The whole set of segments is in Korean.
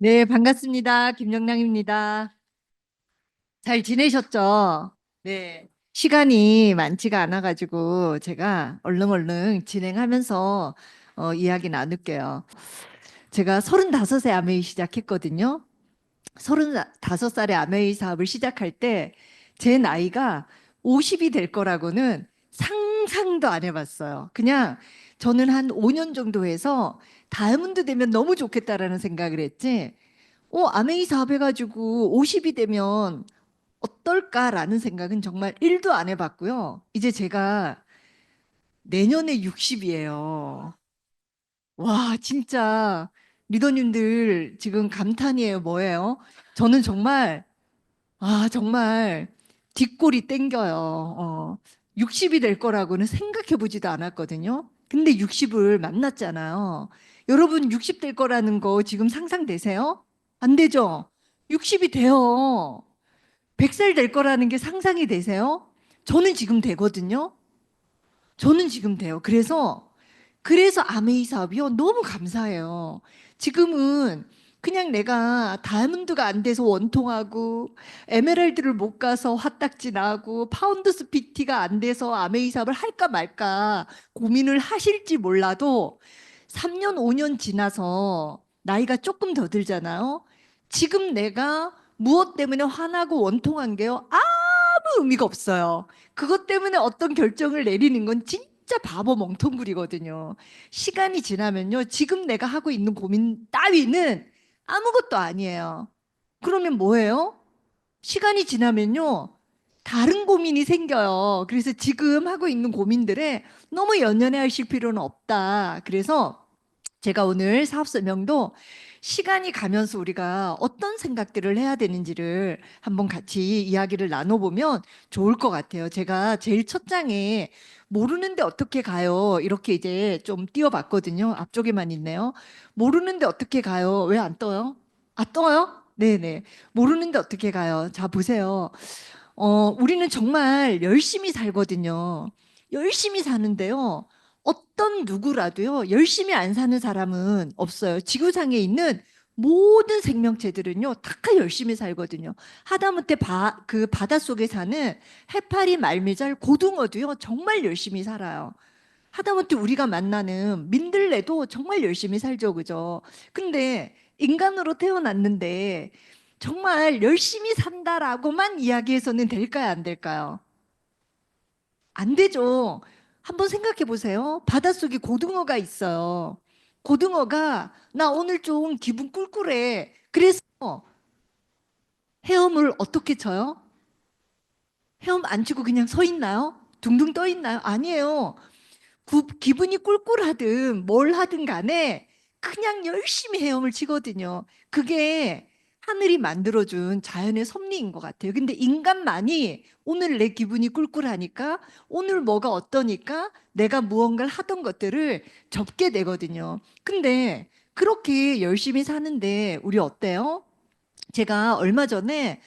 네, 반갑습니다. 김영랑입니다. 잘 지내셨죠? 네. 시간이 많지가 않아가지고 제가 얼른 진행하면서 이야기 나눌게요. 제가 35세 아메이 시작했거든요. 35살에 아메이 사업을 시작할 때 제 나이가 50이 될 거라고는 상상도 안 해봤어요. 그냥 저는 한 5년 정도 해서 다이아몬드 되면 너무 좋겠다라는 생각을 했지. 아메이 사업 해가지고 50이 되면 어떨까라는 생각은 정말 1도 안 해봤고요. 이제 제가 내년에 60이에요. 와, 진짜 리더님들 지금 감탄이에요. 뭐예요? 저는 정말, 정말 뒷골이 땡겨요. 60이 될 거라고는 생각해 보지도 않았거든요. 근데 60을 만났잖아요. 여러분 60 될 거라는 거 지금 상상되세요? 안 되죠? 60이 돼요. 100살 될 거라는 게 상상이 되세요? 저는 지금 되거든요. 저는 지금 돼요. 그래서 아메이 사업이요. 너무 감사해요. 지금은 그냥 내가 다이아몬드가 안 돼서 원통하고 에메랄드를 못 가서 화딱지 나고 파운드 스피티가 안 돼서 아메이 사업을 할까 말까 고민을 하실지 몰라도 3년, 5년 지나서 나이가 조금 더 들잖아요. 지금 내가 무엇 때문에 화나고 원통한 게요. 아무 의미가 없어요. 그것 때문에 어떤 결정을 내리는 건 진짜 바보 멍텅구리거든요. 시간이 지나면요. 지금 내가 하고 있는 고민 따위는 아무것도 아니에요. 그러면 뭐예요? 시간이 지나면요. 다른 고민이 생겨요. 그래서 지금 하고 있는 고민들에 너무 연연해 하실 필요는 없다. 그래서 제가 오늘 사업 설명도 시간이 가면서 우리가 어떤 생각들을 해야 되는지를 한번 같이 이야기를 나눠보면 좋을 것 같아요. 제가 제일 첫 장에 모르는데 어떻게 가요? 이렇게 이제 좀 띄워봤거든요. 앞쪽에만 있네요. 모르는데 어떻게 가요? 왜 안 떠요? 아, 떠요? 네네. 모르는데 어떻게 가요? 자, 보세요. 우리는 정말 열심히 살거든요. 열심히 사는데요. 어떤 누구라도요, 열심히 안 사는 사람은 없어요. 지구상에 있는 모든 생명체들은요, 다 열심히 살거든요. 하다못해 그 바닷속에 사는 해파리, 말미잘, 고등어도요, 정말 열심히 살아요. 하다못해 우리가 만나는 민들레도 정말 열심히 살죠, 그죠? 근데 인간으로 태어났는데 정말 열심히 산다라고만 이야기해서는 될까요, 안 될까요? 안 되죠. 한번 생각해 보세요. 바닷속에 고등어가 있어요. 고등어가 나 오늘 좀 기분 꿀꿀해. 그래서 헤엄을 어떻게 쳐요? 헤엄 안 치고 그냥 서 있나요? 둥둥 떠 있나요? 아니에요. 기분이 꿀꿀하든 뭘 하든 간에 그냥 열심히 헤엄을 치거든요. 그게 하늘이 만들어준 자연의 섭리인 것 같아요. 근데 인간만이 오늘 내 기분이 꿀꿀하니까 오늘 뭐가 어떠니까 내가 무언가를 하던 것들을 접게 되거든요. 근데 그렇게 열심히 사는데 우리 어때요? 제가 얼마 전에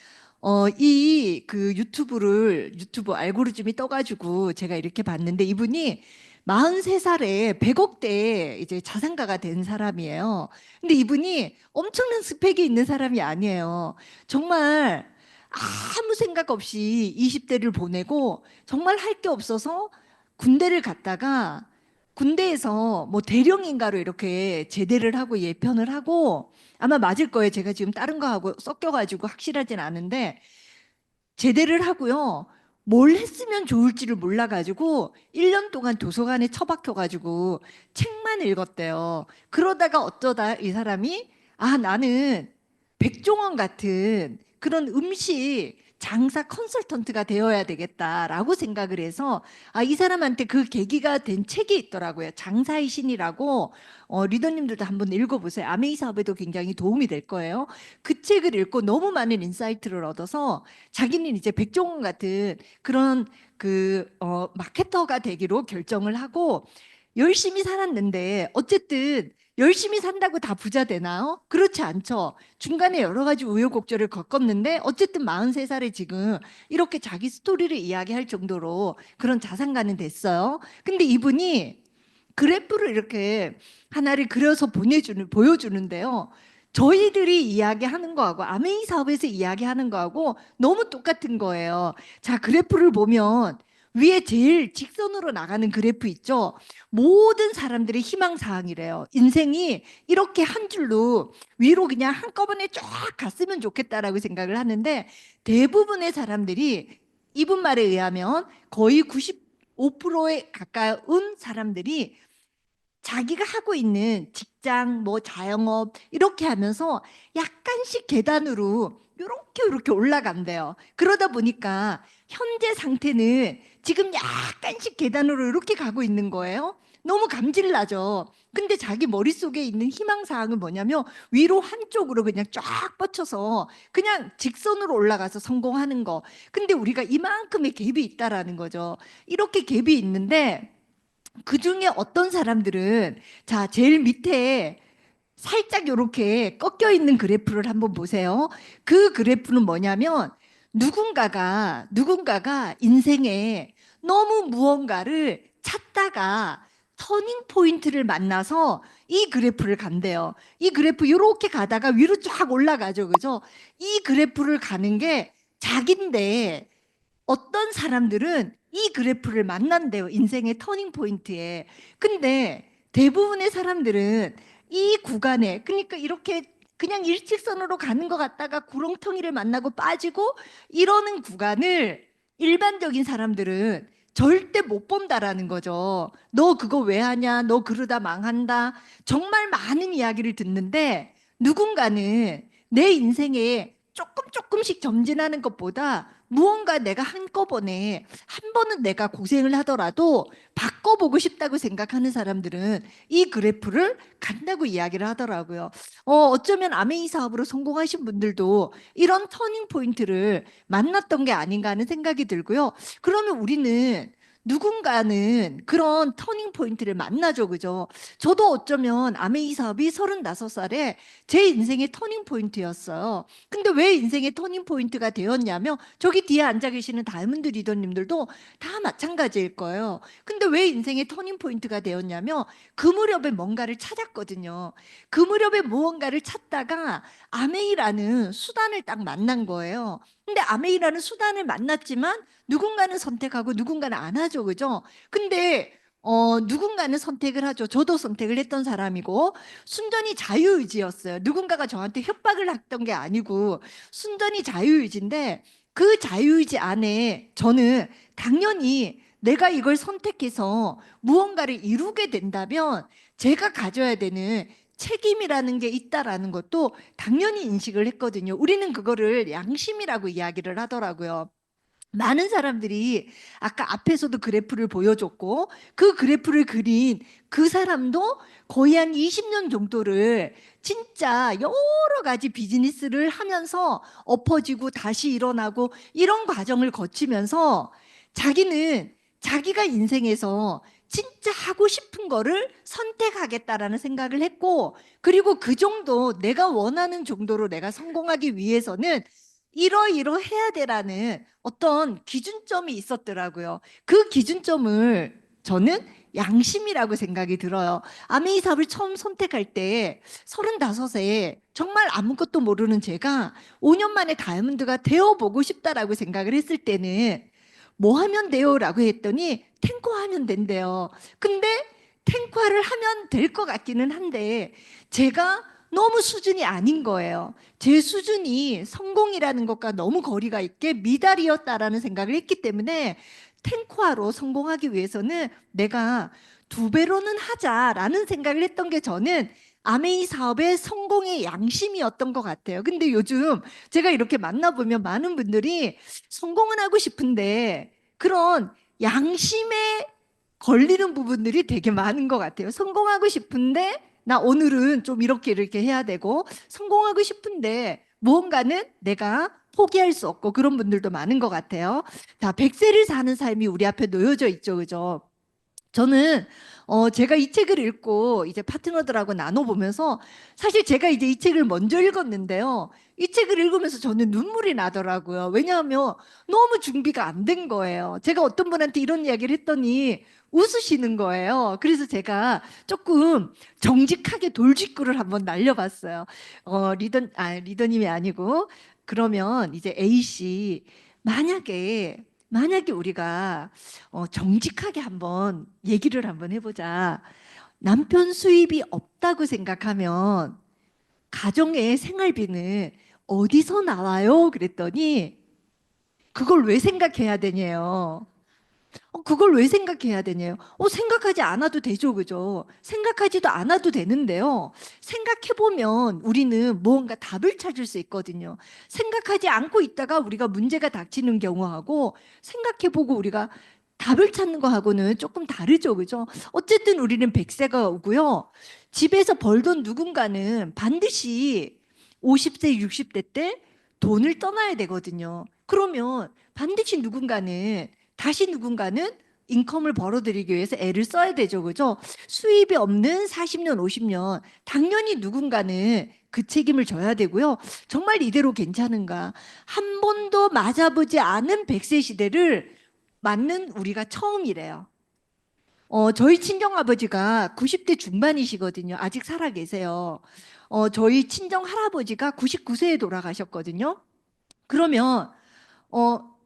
이 그 유튜브 알고리즘이 떠가지고 제가 이렇게 봤는데 이분이 43살에 100억대 이제 자산가가 된 사람이에요. 근데 이분이 엄청난 스펙이 있는 사람이 아니에요. 정말 아무 생각 없이 20대를 보내고 정말 할 게 없어서 군대를 갔다가 군대에서 뭐 대령인가로 이렇게 제대를 하고 예편을 하고 아마 맞을 거예요. 제가 지금 다른 거하고 섞여가지고 확실하진 않은데 제대를 하고요. 뭘 했으면 좋을지를 몰라가지고 1년 동안 도서관에 처박혀가지고 책만 읽었대요. 그러다가 어쩌다 이 사람이 나는 백종원 같은 그런 음식 장사 컨설턴트가 되어야 되겠다라고 생각을 해서 이 사람한테 그 계기가 된 책이 있더라고요. 장사의 신이라고 리더님들도 한번 읽어보세요. 아메이 사업에도 굉장히 도움이 될 거예요. 그 책을 읽고 너무 많은 인사이트를 얻어서 자기는 이제 백종원 같은 그런 마케터가 되기로 결정을 하고 열심히 살았는데 어쨌든 열심히 산다고 다 부자 되나요? 그렇지 않죠. 중간에 여러 가지 우여곡절을 겪었는데 어쨌든 43살에 지금 이렇게 자기 스토리를 이야기할 정도로 그런 자산가는 됐어요. 근데 이분이 그래프를 이렇게 하나를 그려서 보여주는데요. 저희들이 이야기하는 거하고 아메이 사업에서 이야기하는 거하고 너무 똑같은 거예요. 자, 그래프를 보면 위에 제일 직선으로 나가는 그래프 있죠? 모든 사람들의 희망사항이래요. 인생이 이렇게 한 줄로 위로 그냥 한꺼번에 쫙 갔으면 좋겠다라고 생각을 하는데 대부분의 사람들이 이분 말에 의하면 거의 95%에 가까운 사람들이 자기가 하고 있는 직장, 뭐 자영업 이렇게 하면서 약간씩 계단으로 이렇게 올라간대요. 그러다 보니까 현재 상태는 지금 약간씩 계단으로 이렇게 가고 있는 거예요. 너무 감질나죠. 근데 자기 머릿속에 있는 희망사항은 뭐냐면 위로 한쪽으로 그냥 쫙 뻗쳐서 그냥 직선으로 올라가서 성공하는 거. 근데 우리가 이만큼의 갭이 있다라는 거죠. 이렇게 갭이 있는데 그 중에 어떤 사람들은 자, 제일 밑에 살짝 이렇게 꺾여 있는 그래프를 한번 보세요. 그 그래프는 뭐냐면 누군가가 인생에 너무 무언가를 찾다가 터닝 포인트를 만나서 이 그래프를 간대요. 이 그래프 이렇게 가다가 위로 쫙 올라가죠. 그죠? 이 그래프를 가는 게 자기인데 어떤 사람들은 이 그래프를 만난대요. 인생의 터닝 포인트에. 근데 대부분의 사람들은 이 구간에 그러니까 이렇게 그냥 일직선으로 가는 것 같다가 구렁텅이를 만나고 빠지고 이러는 구간을 일반적인 사람들은 절대 못 본다라는 거죠. 너 그거 왜 하냐? 너 그러다 망한다. 정말 많은 이야기를 듣는데 누군가는 내 인생에 조금씩 점진하는 것보다 무언가 내가 한꺼번에 한 번은 내가 고생을 하더라도 바꿔보고 싶다고 생각하는 사람들은 이 그래프를 간다고 이야기를 하더라고요. 어쩌면 아메이 사업으로 성공하신 분들도 이런 터닝 포인트를 만났던 게 아닌가 하는 생각이 들고요. 그러면 우리는 누군가는 그런 터닝 포인트를 만나죠, 그죠? 저도 어쩌면 아메이 사업이 35살에 제 인생의 터닝 포인트였어요. 근데 왜 인생의 터닝 포인트가 되었냐면 저기 뒤에 앉아 계시는 다이아몬드 리더님들도 다 마찬가지일 거예요. 근데 왜 인생의 터닝 포인트가 되었냐면 그 무렵에 뭔가를 찾았거든요. 그 무렵에 무언가를 찾다가 아메이라는 수단을 딱 만난 거예요. 근데 아메이라는 수단을 만났지만 누군가는 선택하고 누군가는 안 하죠. 그죠? 근데 누군가는 선택을 하죠. 저도 선택을 했던 사람이고 순전히 자유의지였어요. 누군가가 저한테 협박을 했던 게 아니고 순전히 자유의지인데 그 자유의지 안에 저는 당연히 내가 이걸 선택해서 무언가를 이루게 된다면 제가 가져야 되는 책임이라는 게 있다라는 것도 당연히 인식을 했거든요. 우리는 그거를 양심이라고 이야기를 하더라고요. 많은 사람들이 아까 앞에서도 그래프를 보여줬고 그 그래프를 그린 그 사람도 거의 한 20년 정도를 진짜 여러 가지 비즈니스를 하면서 엎어지고 다시 일어나고 이런 과정을 거치면서 자기는 자기가 인생에서 진짜 하고 싶은 거를 선택하겠다라는 생각을 했고 그리고 그 정도 내가 원하는 정도로 내가 성공하기 위해서는 이러이러해야 되라는 어떤 기준점이 있었더라고요. 그 기준점을 저는 양심이라고 생각이 들어요. 아메이 사업을 처음 선택할 때 35세 정말 아무것도 모르는 제가 5년 만에 다이아몬드가 되어보고 싶다라고 생각을 했을 때는 뭐 하면 돼요? 라고 했더니 탱커 하면 된대요. 근데 탱커를 하면 될 것 같기는 한데 제가 너무 수준이 아닌 거예요. 제 수준이 성공이라는 것과 너무 거리가 있게 미달이었다라는 생각을 했기 때문에 탱커화로 성공하기 위해서는 내가 2배로는 하자라는 생각을 했던 게 저는 아메이 사업의 성공의 양심이었던 것 같아요. 근데 요즘 제가 이렇게 만나보면 많은 분들이 성공은 하고 싶은데 그런 양심에 걸리는 부분들이 되게 많은 것 같아요. 성공하고 싶은데 나 오늘은 좀 이렇게 해야 되고 성공하고 싶은데 무언가는 내가 포기할 수 없고 그런 분들도 많은 것 같아요. 자, 100세를 사는 삶이 우리 앞에 놓여져 있죠. 그죠? 저는 제가 이 책을 읽고 이제 파트너들하고 나눠보면서 사실 제가 이제 이 책을 먼저 읽었는데요. 이 책을 읽으면서 저는 눈물이 나더라고요. 왜냐하면 너무 준비가 안 된 거예요. 제가 어떤 분한테 이런 이야기를 했더니 웃으시는 거예요. 그래서 제가 조금 정직하게 돌직구를 한번 날려봤어요. 리더님이 아니고, 그러면 이제 A씨, 만약에 우리가 정직하게 한번 얘기를 한번 해보자. 남편 수입이 없다고 생각하면 가정의 생활비는 어디서 나와요? 그랬더니 그걸 왜 생각해야 되냐요. 그걸 왜 생각해야 되냐요. 생각하지 않아도 되죠, 그죠? 생각하지도 않아도 되는데요. 생각해보면 우리는 무언가 답을 찾을 수 있거든요. 생각하지 않고 있다가 우리가 문제가 닥치는 경우하고 생각해보고 우리가 답을 찾는 거하고는 조금 다르죠, 그죠? 어쨌든 우리는 100세가 오고요. 집에서 벌던 누군가는 반드시 50세, 60대 때 돈을 떠나야 되거든요. 그러면 반드시 누군가는 인컴을 벌어들이기 위해서 애를 써야 되죠. 그죠? 수입이 없는 40년, 50년. 당연히 누군가는 그 책임을 져야 되고요. 정말 이대로 괜찮은가? 한 번도 맞아보지 않은 100세 시대를 맞는 우리가 처음이래요. 저희 친정아버지가 90대 중반이시거든요. 아직 살아 계세요. 저희 친정 할아버지가 99세에 돌아가셨거든요. 그러면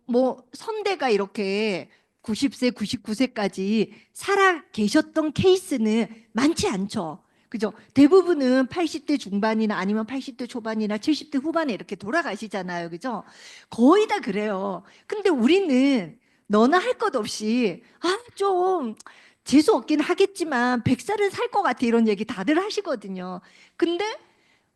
뭐 선대가 이렇게 90세, 99세까지 살아 계셨던 케이스는 많지 않죠. 그죠? 대부분은 80대 중반이나 아니면 80대 초반이나 70대 후반에 이렇게 돌아가시잖아요. 그죠? 거의 다 그래요. 근데 우리는 너나 할 것 없이 좀 재수 없긴 하겠지만 100살은 살 것 같아 이런 얘기 다들 하시거든요. 근데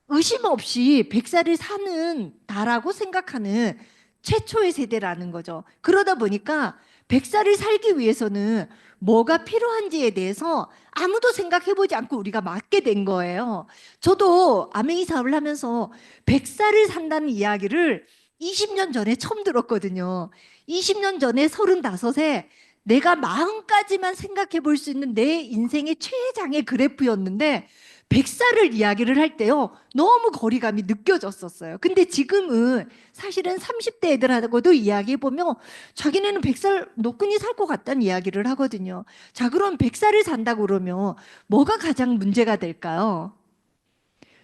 의심 없이 100살을 사는 다라고 생각하는 최초의 세대라는 거죠. 그러다 보니까 100살을 살기 위해서는 뭐가 필요한지에 대해서 아무도 생각해보지 않고 우리가 맞게 된 거예요. 저도 아메이 사업을 하면서 100살을 산다는 이야기를 20년 전에 처음 들었거든요. 20년 전에 35에 내가 마음까지만 생각해 볼 수 있는 내 인생의 최장의 그래프였는데 100살을 이야기를 할 때요. 너무 거리감이 느껴졌었어요. 근데 지금은 사실은 30대 애들하고도 이야기해 보면 자기네는 100살 노끈히 살 것 같다는 이야기를 하거든요. 자, 그럼 100살을 산다고 그러면 뭐가 가장 문제가 될까요?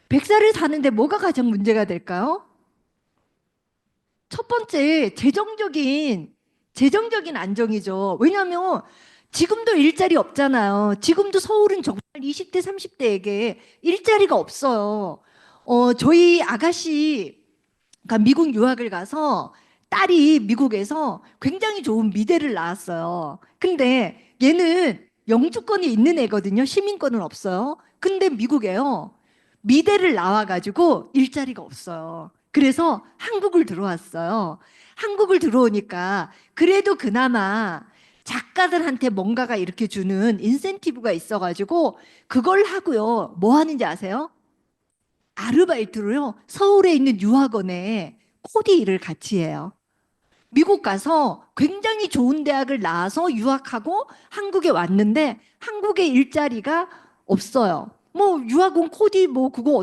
100살을 사는데 뭐가 가장 문제가 될까요? 첫 번째, 재정적인 안정이죠. 왜냐하면 지금도 일자리 없잖아요. 지금도 서울은 정말 20대, 30대에게 일자리가 없어요. 저희 아가씨, 그러니까 미국 유학을 가서 딸이 미국에서 굉장히 좋은 미대를 나왔어요. 근데 얘는 영주권이 있는 애거든요. 시민권은 없어요. 근데 미국에요. 미대를 나와가지고 일자리가 없어요. 그래서 한국을 들어왔어요. 한국을 들어오니까 그래도 그나마 작가들한테 뭔가가 이렇게 주는 인센티브가 있어가지고 그걸 하고요. 뭐 하는지 아세요? 아르바이트로요. 서울에 있는 유학원에 코디 일을 같이 해요. 미국 가서 굉장히 좋은 대학을 나와서 유학하고 한국에 왔는데 한국에 일자리가 없어요. 뭐 유학원 코디 뭐 그거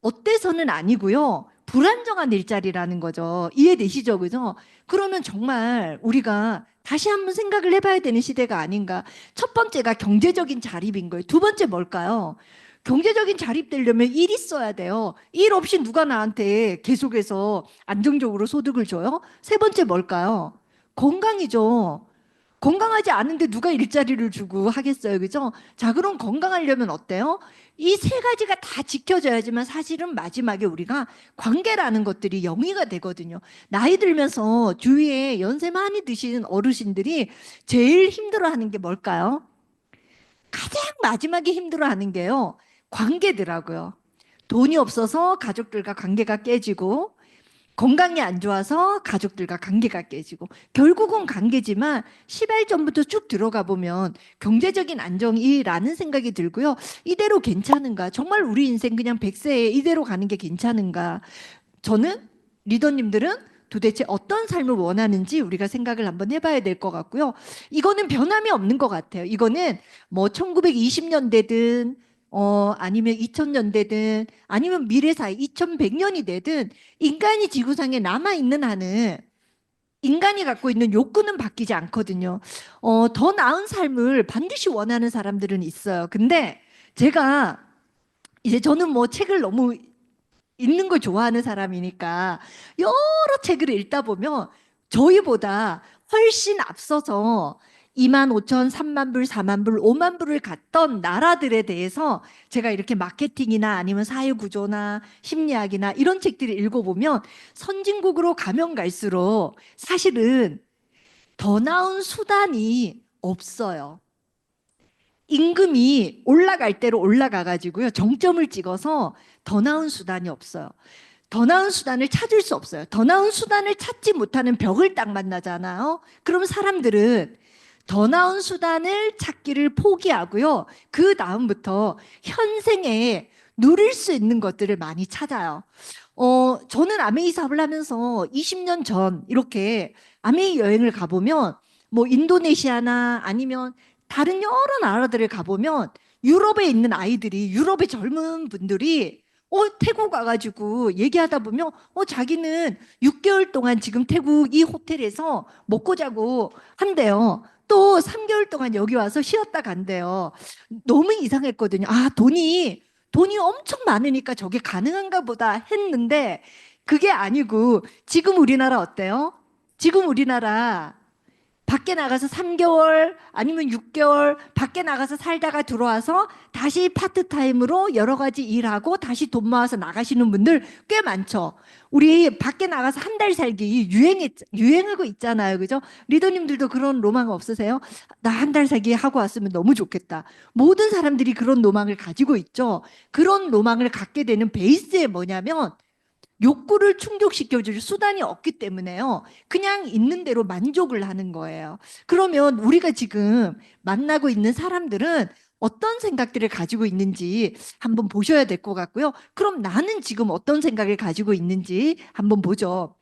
어때서는 아니고요. 불안정한 일자리라는 거죠. 이해되시죠? 그죠? 그러면 정말 우리가 다시 한번 생각을 해봐야 되는 시대가 아닌가. 첫 번째가 경제적인 자립인 거예요. 두 번째 뭘까요? 경제적인 자립되려면 일 있어야 돼요. 일 없이 누가 나한테 계속해서 안정적으로 소득을 줘요? 세 번째 뭘까요? 건강이죠. 건강하지 않은데 누가 일자리를 주고 하겠어요. 그죠? 자, 그럼 건강하려면 어때요? 이 세 가지가 다 지켜져야지만 사실은 마지막에 우리가 관계라는 것들이 영위가 되거든요. 나이 들면서 주위에 연세 많이 드시는 어르신들이 제일 힘들어하는 게 뭘까요? 가장 마지막에 힘들어하는 게요. 관계더라고요. 돈이 없어서 가족들과 관계가 깨지고 건강이 안 좋아서 가족들과 관계가 깨지고 결국은 관계지만 10일 전부터 쭉 들어가 보면 경제적인 안정이라는 생각이 들고요. 이대로 괜찮은가? 정말 우리 인생 그냥 100세에 이대로 가는 게 괜찮은가? 저는 리더님들은 도대체 어떤 삶을 원하는지 우리가 생각을 한번 해봐야 될 것 같고요. 이거는 변함이 없는 것 같아요. 이거는 뭐 1920년대든 아니면 2000년대든 아니면 미래 사회 2100년이 되든 인간이 지구상에 남아 있는 한은 인간이 갖고 있는 욕구는 바뀌지 않거든요. 더 나은 삶을 반드시 원하는 사람들은 있어요. 근데 제가 이제 저는 뭐 책을 너무 읽는 걸 좋아하는 사람이니까 여러 책을 읽다 보면 저희보다 훨씬 앞서서 2만 5천, 3만 불, 4만 불, 5만 불을 갔던 나라들에 대해서 제가 이렇게 마케팅이나 아니면 사회구조나 심리학이나 이런 책들을 읽어보면 선진국으로 가면 갈수록 사실은 더 나은 수단이 없어요. 임금이 올라갈 대로 올라가가지고요. 정점을 찍어서 더 나은 수단이 없어요. 더 나은 수단을 찾을 수 없어요. 더 나은 수단을 찾지 못하는 벽을 딱 만나잖아요. 그럼 사람들은 더 나은 수단을 찾기를 포기하고요. 그 다음부터 현생에 누릴 수 있는 것들을 많이 찾아요. 저는 아메이 사업을 하면서 20년 전 이렇게 아메이 여행을 가보면 뭐 인도네시아나 아니면 다른 여러 나라들을 가보면 유럽에 있는 아이들이 유럽의 젊은 분들이 태국 와가지고 얘기하다 보면 자기는 6개월 동안 지금 태국 이 호텔에서 먹고 자고 한대요. 또 3개월 동안 여기 와서 쉬었다 간대요. 너무 이상했거든요. 아, 돈이 엄청 많으니까 저게 가능한가 보다 했는데 그게 아니고 지금 우리나라 어때요? 지금 우리나라 밖에 나가서 3개월 아니면 6개월 밖에 나가서 살다가 들어와서 다시 파트타임으로 여러 가지 일하고 다시 돈 모아서 나가시는 분들 꽤 많죠. 우리 밖에 나가서 한 달 살기 유행하고 있잖아요. 그죠? 리더님들도 그런 로망 없으세요? 나 한 달 살기 하고 왔으면 너무 좋겠다. 모든 사람들이 그런 로망을 가지고 있죠. 그런 로망을 갖게 되는 베이스에 뭐냐면 욕구를 충족시켜줄 수단이 없기 때문에요. 그냥 있는 대로 만족을 하는 거예요. 그러면 우리가 지금 만나고 있는 사람들은 어떤 생각들을 가지고 있는지 한번 보셔야 될 것 같고요. 그럼 나는 지금 어떤 생각을 가지고 있는지 한번 보죠.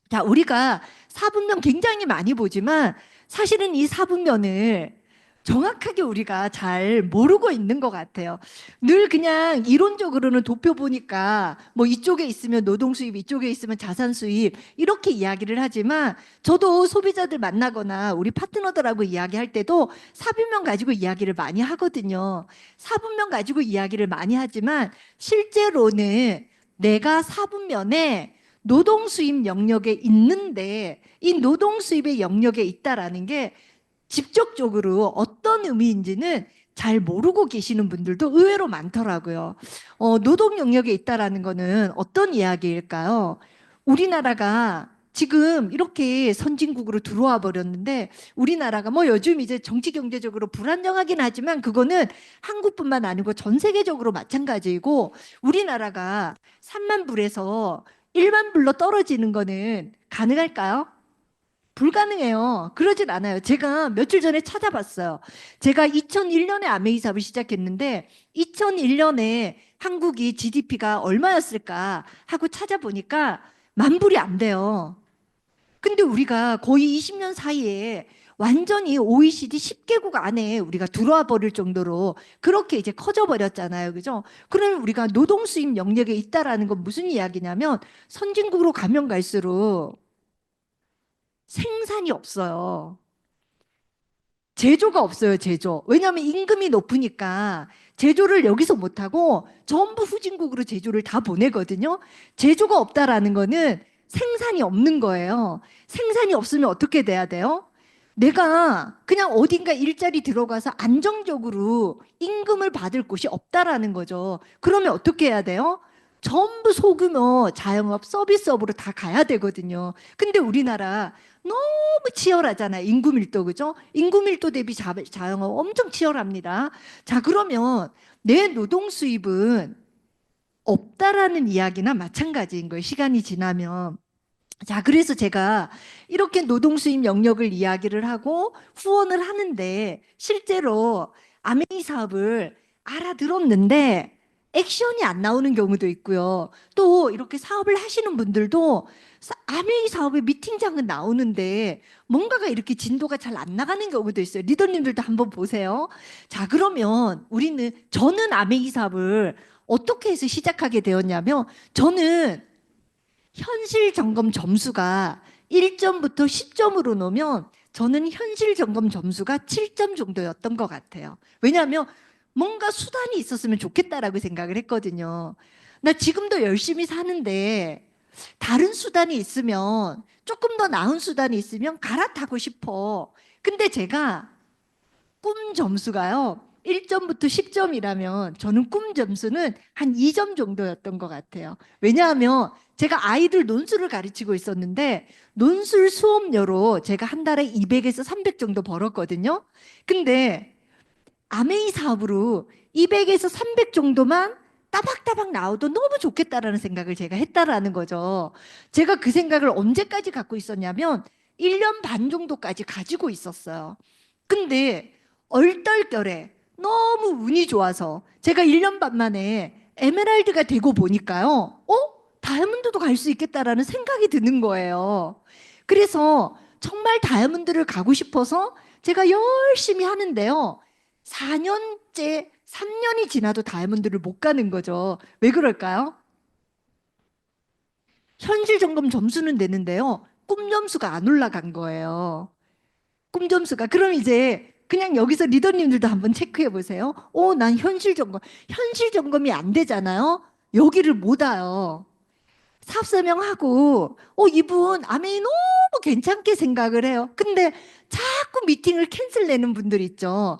자, 우리가 사분면 굉장히 많이 보지만 사실은 이 사분면을 정확하게 우리가 잘 모르고 있는 것 같아요. 늘 그냥 이론적으로는 도표 보니까 뭐 이쪽에 있으면 노동 수입, 이쪽에 있으면 자산 수입 이렇게 이야기를 하지만 저도 소비자들 만나거나 우리 파트너들하고 이야기할 때도 사분면 가지고 이야기를 많이 하거든요. 사분면 가지고 이야기를 많이 하지만 실제로는 내가 사분면에 노동 수입 영역에 있는데 이 노동 수입의 영역에 있다라는 게 직접적으로 어떤 의미인지는 잘 모르고 계시는 분들도 의외로 많더라고요. 노동 영역에 있다라는 거는 어떤 이야기일까요? 우리나라가 지금 이렇게 선진국으로 들어와 버렸는데 우리나라가 뭐 요즘 이제 정치 경제적으로 불안정하긴 하지만 그거는 한국뿐만 아니고 전 세계적으로 마찬가지이고 우리나라가 3만 불에서 1만 불로 떨어지는 거는 가능할까요? 불가능해요. 그러진 않아요. 제가 며칠 전에 찾아봤어요. 제가 2001년에 아메이 사업을 시작했는데 2001년에 한국이 GDP가 얼마였을까 하고 찾아보니까 만 불이 안 돼요. 근데 우리가 거의 20년 사이에 완전히 OECD 10개국 안에 우리가 들어와 버릴 정도로 그렇게 이제 커져 버렸잖아요. 그죠? 그러면 우리가 노동 수입 영역에 있다라는 건 무슨 이야기냐면 선진국으로 가면 갈수록 생산이 없어요. 제조가 없어요, 제조. 왜냐하면 임금이 높으니까 제조를 여기서 못하고 전부 후진국으로 제조를 다 보내거든요. 제조가 없다라는 거는 생산이 없는 거예요. 생산이 없으면 어떻게 돼야 돼요? 내가 그냥 어딘가 일자리 들어가서 안정적으로 임금을 받을 곳이 없다라는 거죠. 그러면 어떻게 해야 돼요? 전부 소규모 자영업 서비스업으로 다 가야 되거든요. 근데 우리나라 너무 치열하잖아요. 인구 밀도, 그죠? 인구 밀도 대비 자영업 엄청 치열합니다. 자, 그러면 내 노동 수입은 없다라는 이야기나 마찬가지인 거예요. 시간이 지나면. 자, 그래서 제가 이렇게 노동 수입 영역을 이야기를 하고 후원을 하는데 실제로 아메이 사업을 알아들었는데 액션이 안 나오는 경우도 있고요. 또 이렇게 사업을 하시는 분들도 아메이 사업의 미팅장은 나오는데 뭔가가 이렇게 진도가 잘 안 나가는 경우도 있어요. 리더님들도 한번 보세요. 자, 그러면 저는 아메이 사업을 어떻게 해서 시작하게 되었냐면 저는 현실 점검 점수가 1점부터 10점으로 놓으면 저는 현실 점검 점수가 7점 정도였던 것 같아요. 왜냐하면 뭔가 수단이 있었으면 좋겠다라고 생각을 했거든요. 나 지금도 열심히 사는데 다른 수단이 있으면, 조금 더 나은 수단이 있으면 갈아타고 싶어. 근데 제가 꿈 점수가요, 1점부터 10점이라면 저는 꿈 점수는 한 2점 정도였던 것 같아요. 왜냐하면 제가 아이들 논술을 가르치고 있었는데 논술 수업료로 제가 한 달에 200에서 300 정도 벌었거든요. 근데 아메이 사업으로 200에서 300 정도만 따박따박 나와도 너무 좋겠다라는 생각을 제가 했다라는 거죠. 제가 그 생각을 언제까지 갖고 있었냐면 1년 반 정도까지 가지고 있었어요. 근데 얼떨결에 너무 운이 좋아서 제가 1년 반 만에 에메랄드가 되고 보니까요. 다이아몬드도 갈 수 있겠다라는 생각이 드는 거예요. 그래서 정말 다이아몬드를 가고 싶어서 제가 열심히 하는데요. 4년째, 3년이 지나도 다이아몬드를 못 가는 거죠. 왜 그럴까요? 현실 점검 점수는 되는데요. 꿈 점수가 안 올라간 거예요. 꿈 점수가. 그럼 이제 그냥 여기서 리더님들도 한번 체크해 보세요. 난 현실 점검이 안 되잖아요. 여기를 못 와요. 사업 설명하고, 이분 아멘이 너무 괜찮게 생각을 해요. 근데 자꾸 미팅을 캔슬 내는 분들 있죠.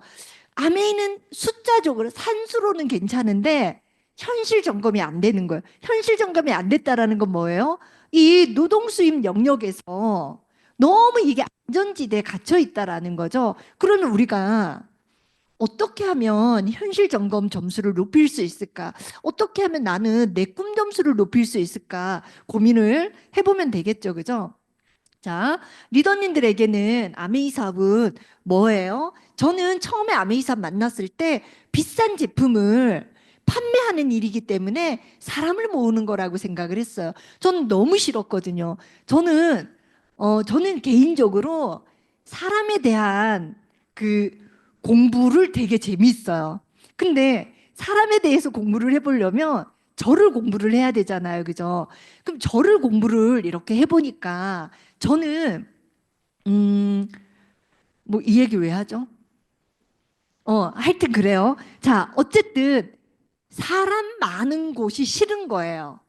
아메이는 숫자적으로 산수로는 괜찮은데 현실 점검이 안 되는 거예요. 현실 점검이 안 됐다라는 건 뭐예요? 이 노동 수입 영역에서 너무 이게 안전지대에 갇혀 있다라는 거죠. 그러면 우리가 어떻게 하면 현실 점검 점수를 높일 수 있을까? 어떻게 하면 나는 내 꿈 점수를 높일 수 있을까? 고민을 해보면 되겠죠. 그죠? 자, 리더님들에게는 아메이 사업은 뭐예요? 저는 처음에 아메이 사업 만났을 때 비싼 제품을 판매하는 일이기 때문에 사람을 모으는 거라고 생각을 했어요. 저는 너무 싫었거든요. 저는 개인적으로 사람에 대한 그 공부를 되게 재밌어요. 근데 사람에 대해서 공부를 해보려면 저를 공부를 해야 되잖아요. 그죠? 그럼 저를 공부를 이렇게 해보니까 저는 음, 뭐 이 얘기 왜 하죠? 하여튼 그래요. 자, 어쨌든 사람 많은 곳이 싫은 거예요.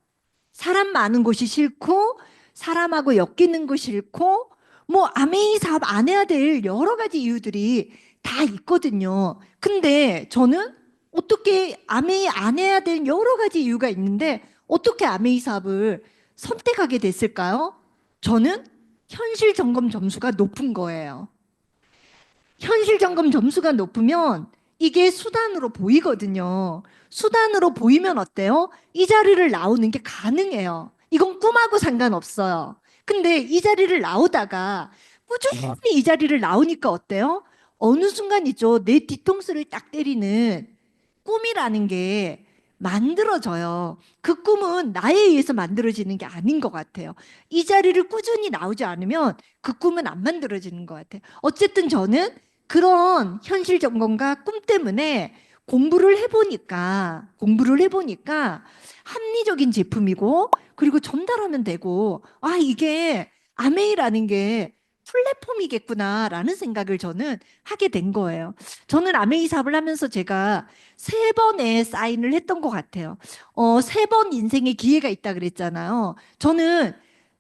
사람 많은 곳이 싫고 사람하고 엮이는 거 싫고 뭐 아메이 사업 안 해야 될 여러 가지 이유들이 다 있거든요. 근데 저는 어떻게 아메이 안 해야 될 여러 가지 이유가 있는데 어떻게 아메이 사업을 선택하게 됐을까요? 저는 현실 점검 점수가 높은 거예요. 현실 점검 점수가 높으면 이게 수단으로 보이거든요. 수단으로 보이면 어때요? 이 자리를 나오는 게 가능해요. 이건 꿈하고 상관없어요. 근데 이 자리를 나오다가 꾸준히 이 자리를 나오니까 어때요? 어느 순간이죠. 내 뒤통수를 딱 때리는 꿈이라는 게 만들어져요. 그 꿈은 나에 의해서 만들어지는 게 아닌 것 같아요. 이 자리를 꾸준히 나오지 않으면 그 꿈은 안 만들어지는 것 같아요. 어쨌든 저는 그런 현실 점검과 꿈 때문에 공부를 해보니까 합리적인 제품이고 그리고 전달하면 되고 이게 아메이라는 게 플랫폼이겠구나라는 생각을 저는 하게 된 거예요. 저는 아메이 사업을 하면서 제가 3번의 사인을 했던 것 같아요. 3번 인생의 기회가 있다 그랬잖아요. 저는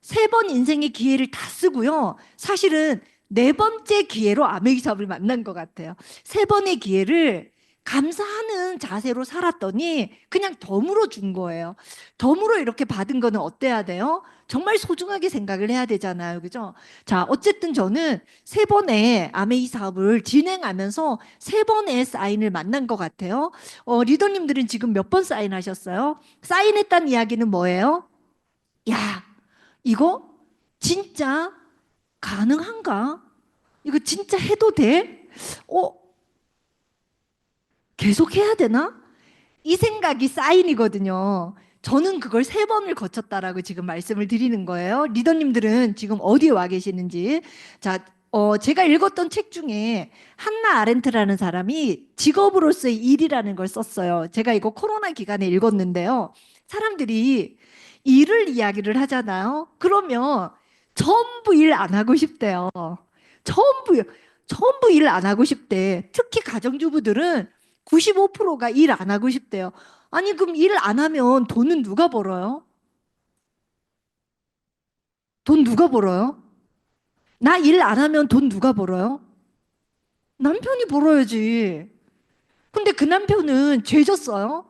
3번 인생의 기회를 다 쓰고요. 사실은 4번째 기회로 아메이 사업을 만난 것 같아요. 3번의 기회를 감사하는 자세로 살았더니 그냥 덤으로 준 거예요. 덤으로 이렇게 받은 거는 어때야 돼요? 정말 소중하게 생각을 해야 되잖아요. 그죠? 자, 어쨌든 저는 3번의 아메이 사업을 진행하면서 3번의 사인을 만난 것 같아요. 리더님들은 지금 몇 번 사인하셨어요? 사인했다는 이야기는 뭐예요? 야, 이거 진짜 가능한가? 이거 진짜 해도 돼? 어, 계속 해야 되나? 이 생각이 사인이거든요. 저는 그걸 3번을 거쳤다라고 지금 말씀을 드리는 거예요. 리더님들은 지금 어디에 와 계시는지. 자, 제가 읽었던 책 중에 한나 아렌트라는 사람이 직업으로서의 일이라는 걸 썼어요. 제가 이거 코로나 기간에 읽었는데요. 사람들이 일을 이야기를 하잖아요. 그러면 전부 일 안 하고 싶대요. 전부, 전부 일 안 하고 싶대. 특히 가정주부들은 95%가 일 안 하고 싶대요. 아니, 그럼 일 안 하면 돈은 누가 벌어요? 돈 누가 벌어요? 나 일 안 하면 돈 누가 벌어요? 남편이 벌어야지. 근데 그 남편은 죄 졌어요?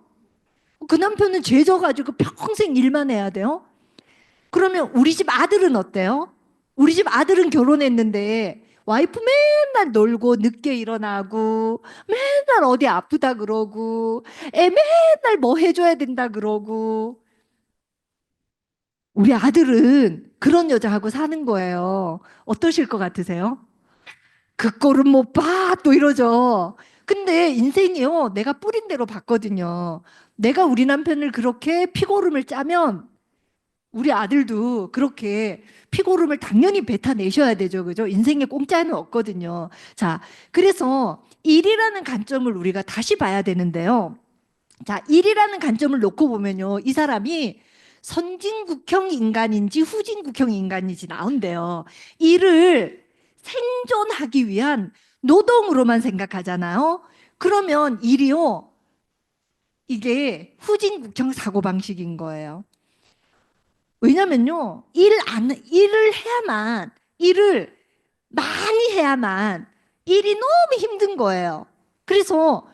그 남편은 죄 져가지고 평생 일만 해야 돼요? 그러면 우리 집 아들은 어때요? 우리 집 아들은 결혼했는데 와이프 맨날 놀고 늦게 일어나고 맨날 어디 아프다 그러고 애 맨날 뭐 해줘야 된다 그러고 우리 아들은 그런 여자하고 사는 거예요. 어떠실 것 같으세요? 그 꼴은 못 봐! 또 이러죠. 근데 인생이요. 내가 뿌린 대로 봤거든요. 내가 우리 남편을 그렇게 피고름을 짜면 우리 아들도 그렇게 피고름을 당연히 뱉어내셔야 되죠. 그죠? 인생에 공짜는 없거든요. 자, 그래서 일이라는 관점을 우리가 다시 봐야 되는데요. 자, 일이라는 관점을 놓고 보면요. 이 사람이 선진국형 인간인지 후진국형 인간인지 나온대요. 일을 생존하기 위한 노동으로만 생각하잖아요. 그러면 일이요. 이게 후진국형 사고방식인 거예요. 왜냐면요, 일을 해야만, 일을 많이 해야만 일이 너무 힘든 거예요. 그래서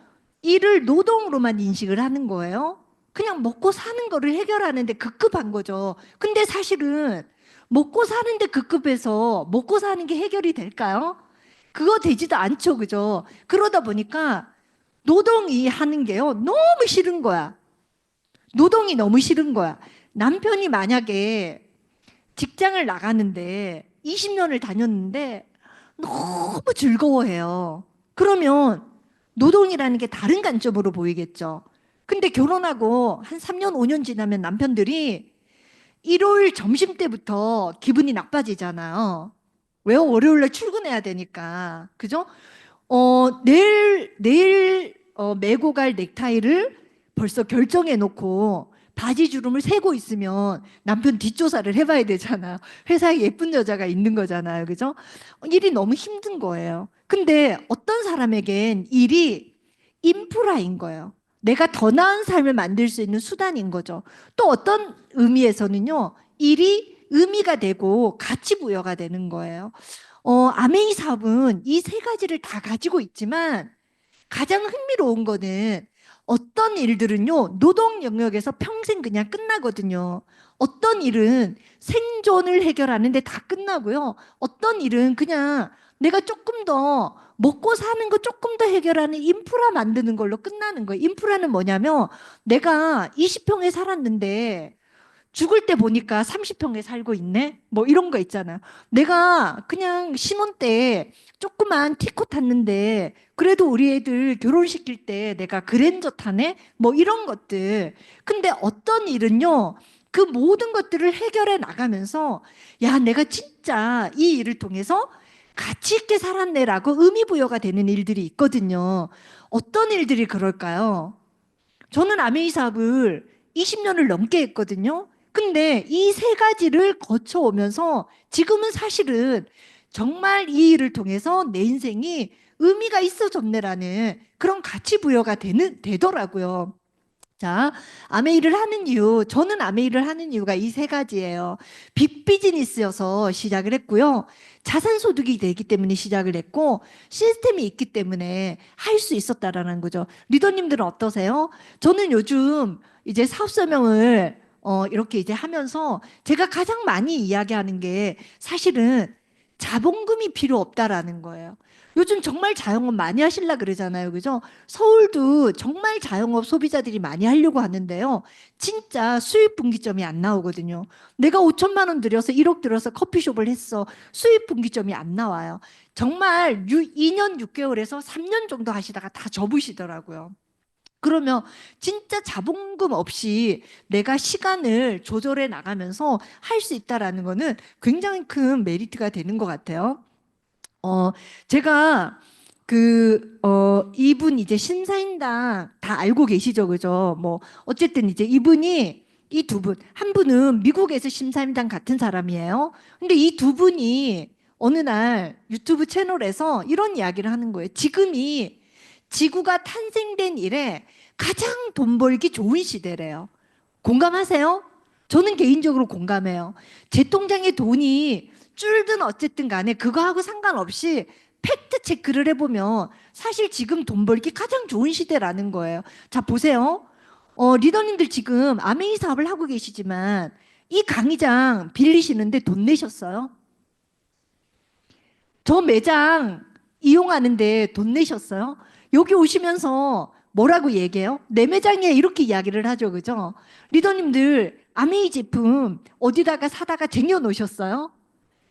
일을 노동으로만 인식을 하는 거예요. 그냥 먹고 사는 거를 해결하는데 급급한 거죠. 근데 사실은 먹고 사는데 급급해서 먹고 사는 게 해결이 될까요? 그거 되지도 않죠. 그죠? 그러다 보니까 노동이 하는 게요, 너무 싫은 거야. 노동이 너무 싫은 거야. 남편이 만약에 직장을 나가는데 20년을 다녔는데 너무 즐거워해요. 그러면 노동이라는 게 다른 관점으로 보이겠죠. 근데 결혼하고 한 3년, 5년 지나면 남편들이 일요일 점심 때부터 기분이 나빠지잖아요. 왜요? 월요일날 출근해야 되니까. 그죠? 내일 메고 갈 넥타이를 벌써 결정해 놓고 바지 주름을 세고 있으면 남편 뒷조사를 해봐야 되잖아요. 회사에 예쁜 여자가 있는 거잖아요. 그죠? 일이 너무 힘든 거예요. 근데 어떤 사람에겐 일이 인프라인 거예요. 내가 더 나은 삶을 만들 수 있는 수단인 거죠. 또 어떤 의미에서는요, 일이 의미가 되고 가치 부여가 되는 거예요. 아메이 사업은 이 세 가지를 다 가지고 있지만 가장 흥미로운 거는 어떤 일들은요, 노동 영역에서 평생 그냥 끝나거든요. 어떤 일은 생존을 해결하는데 다 끝나고요. 어떤 일은 그냥 내가 조금 더 먹고 사는 거 조금 더 해결하는 인프라 만드는 걸로 끝나는 거예요. 인프라는 뭐냐면 내가 20평에 살았는데 죽을 때 보니까 30평에 살고 있네? 뭐 이런 거 있잖아요. 내가 그냥 신혼 때 조그만 티코 탔는데 그래도 우리 애들 결혼시킬 때 내가 그랜저 타네? 뭐 이런 것들. 근데 어떤 일은요, 그 모든 것들을 해결해 나가면서 야, 내가 진짜 이 일을 통해서 가치 있게 살았네라고 의미 부여가 되는 일들이 있거든요. 어떤 일들이 그럴까요? 저는 아메이 사업을 20년을 넘게 했거든요. 근데 이 세 가지를 거쳐오면서 지금은 사실은 정말 이 일을 통해서 내 인생이 의미가 있어졌네라는 그런 가치 부여가 되더라고요. 자, 아메이를 하는 이유, 저는 아메이를 하는 이유가 이 세 가지예요. 빅 비즈니스여서 시작을 했고요. 자산 소득이 되기 때문에 시작을 했고, 시스템이 있기 때문에 할 수 있었다라는 거죠. 리더님들은 어떠세요? 저는 요즘 이제 사업 설명을 이렇게 이제 하면서 제가 가장 많이 이야기하는 게 사실은 자본금이 필요 없다라는 거예요. 요즘 정말 자영업 많이 하실라 그러잖아요. 그죠? 서울도 정말 자영업 소비자들이 많이 하려고 하는데요. 진짜 수익 분기점이 안 나오거든요. 내가 5천만 원 들여서 1억 들여서 커피숍을 했어. 수익 분기점이 안 나와요. 정말 2년 6개월에서 3년 정도 하시다가 다 접으시더라고요. 그러면 진짜 자본금 없이 내가 시간을 조절해 나가면서 할 수 있다라는 거는 굉장히 큰 메리트가 되는 것 같아요. 어, 제가 이분 이제 신사임당 다 알고 계시죠, 그죠? 뭐, 어쨌든 이제 이분이 이 두 분, 한 분은 미국에서 심사임당 같은 사람이에요. 근데 이 두 분이 어느 날 유튜브 채널에서 이런 이야기를 하는 거예요. 지금이 지구가 탄생된 이래 가장 돈 벌기 좋은 시대래요. 공감하세요? 저는 개인적으로 공감해요. 제 통장에 돈이 줄든 어쨌든 간에 그거하고 상관없이 팩트 체크를 해보면 사실 지금 돈 벌기 가장 좋은 시대라는 거예요. 자, 보세요. 리더님들 지금 아메이 사업을 하고 계시지만 이 강의장 빌리시는데 돈 내셨어요? 저 매장 이용하는데 돈 내셨어요? 여기 오시면서 뭐라고 얘기해요? 내 매장에 이렇게 이야기를 하죠. 그죠? 리더님들 아메이 제품 어디다가 사다가 쟁여 놓으셨어요?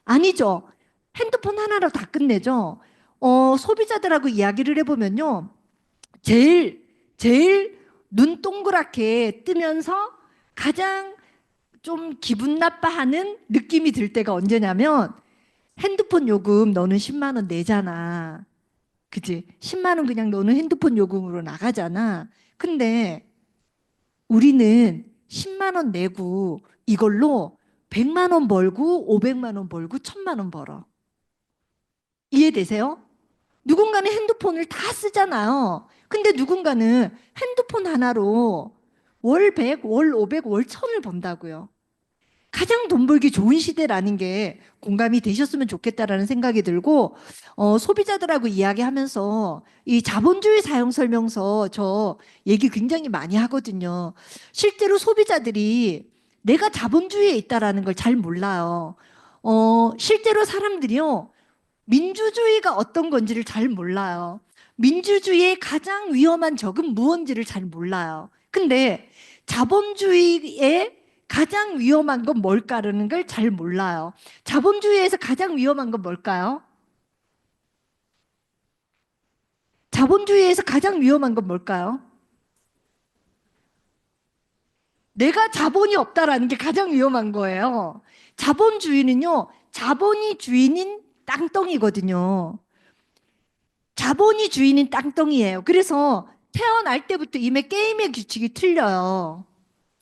아니죠. 핸드폰 하나로 다 끝내죠. 소비자들하고 이야기를 해보면요. 제일 눈 동그랗게 뜨면서 가장 좀 기분 나빠하는 느낌이 들 때가 언제냐면 핸드폰 요금 너는 10만 원 내잖아. 그지? 10만 원 그냥 너는 핸드폰 요금으로 나가잖아. 근데 우리는 10만 원 내고 이걸로 100만 원 벌고 500만 원 벌고 1000만 원 벌어. 이해되세요? 누군가는 핸드폰을 다 쓰잖아요. 근데 누군가는 핸드폰 하나로 월 100, 월 500, 월 1000을 번다고요. 가장 돈 벌기 좋은 시대라는 게 공감이 되셨으면 좋겠다라는 생각이 들고, 소비자들하고 이야기하면서 이 자본주의 사용 설명서 저 얘기 굉장히 많이 하거든요. 실제로 소비자들이 내가 자본주의에 있다라는 걸 잘 몰라요. 실제로 사람들이요. 민주주의가 어떤 건지를 잘 몰라요. 민주주의의 가장 위험한 적은 무언지를 잘 몰라요. 근데 자본주의의 가장 위험한 건 뭘까라는 걸 잘 몰라요. 자본주의에서 가장 위험한 건 뭘까요? 자본주의에서 가장 위험한 건 뭘까요? 내가 자본이 없다라는 게 가장 위험한 거예요. 자본주의는요, 자본이 주인인 땅덩이거든요. 자본이 주인인 땅덩이에요. 그래서 태어날 때부터 이미 게임의 규칙이 틀려요.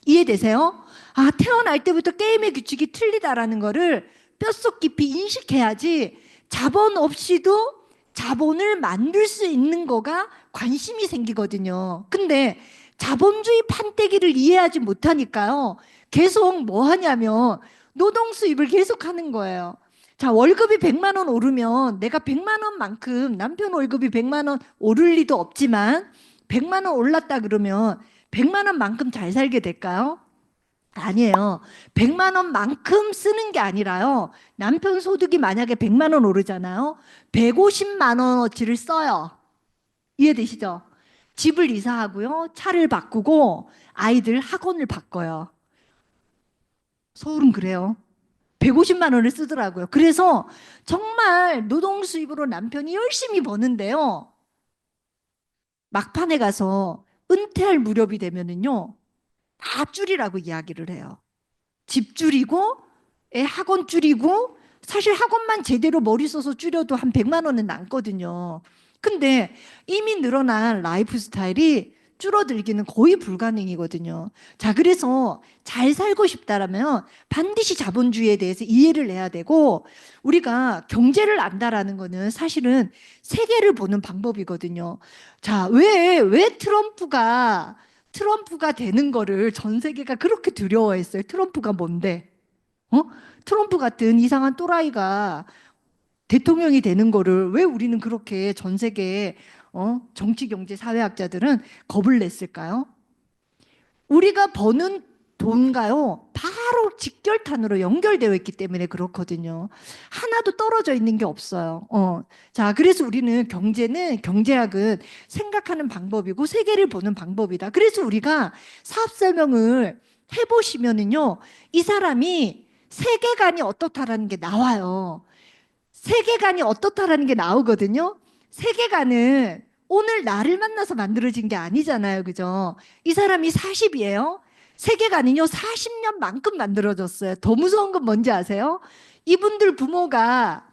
이해되세요? 아, 태어날 때부터 게임의 규칙이 틀리다라는 거를 뼛속 깊이 인식해야지 자본 없이도 자본을 만들 수 있는 거가 관심이 생기거든요. 근데 자본주의 판때기를 이해하지 못하니까요. 계속 뭐 하냐면 노동 수입을 계속 하는 거예요. 자, 월급이 100만 원 오르면 내가 100만 원만큼 남편 월급이 100만 원 오를 리도 없지만 100만 원 올랐다 그러면 100만 원만큼 잘 살게 될까요? 아니에요. 100만 원만큼 쓰는 게 아니라요. 남편 소득이 만약에 100만 원 오르잖아요. 150만 원어치를 써요. 이해되시죠? 집을 이사하고요. 차를 바꾸고 아이들 학원을 바꿔요. 서울은 그래요. 150만 원을 쓰더라고요. 그래서 정말 노동 수입으로 남편이 열심히 버는데요. 막판에 가서 은퇴할 무렵이 되면은요. 다 줄이라고 이야기를 해요. 집 줄이고 애 학원 줄이고 사실 학원만 제대로 머리 써서 줄여도 한 100만 원은 남거든요. 근데 이미 늘어난 라이프 스타일이 줄어들기는 거의 불가능이거든요. 자, 그래서 잘 살고 싶다라면 반드시 자본주의에 대해서 이해를 해야 되고 우리가 경제를 안다라는 거는 사실은 세계를 보는 방법이거든요. 자, 왜 트럼프가 되는 거를 전 세계가 그렇게 두려워했어요. 트럼프가 뭔데? 어? 트럼프 같은 이상한 또라이가 대통령이 되는 거를 왜 우리는 그렇게 전 세계 정치, 경제, 사회학자들은 겁을 냈을까요? 우리가 버는 돈가요, 바로 직결탄으로 연결되어 있기 때문에 그렇거든요. 하나도 떨어져 있는 게 없어요. 자, 그래서 우리는 경제학은 생각하는 방법이고 세계를 보는 방법이다. 그래서 우리가 사업 설명을 해보시면은요, 이 사람이 세계관이 어떻다라는 게 나와요. 세계관이 어떻다라는 게 나오거든요. 세계관은 오늘 나를 만나서 만들어진 게 아니잖아요. 그죠? 이 사람이 40이에요. 세계관은요, 40년만큼 만들어졌어요. 더 무서운 건 뭔지 아세요? 이분들 부모가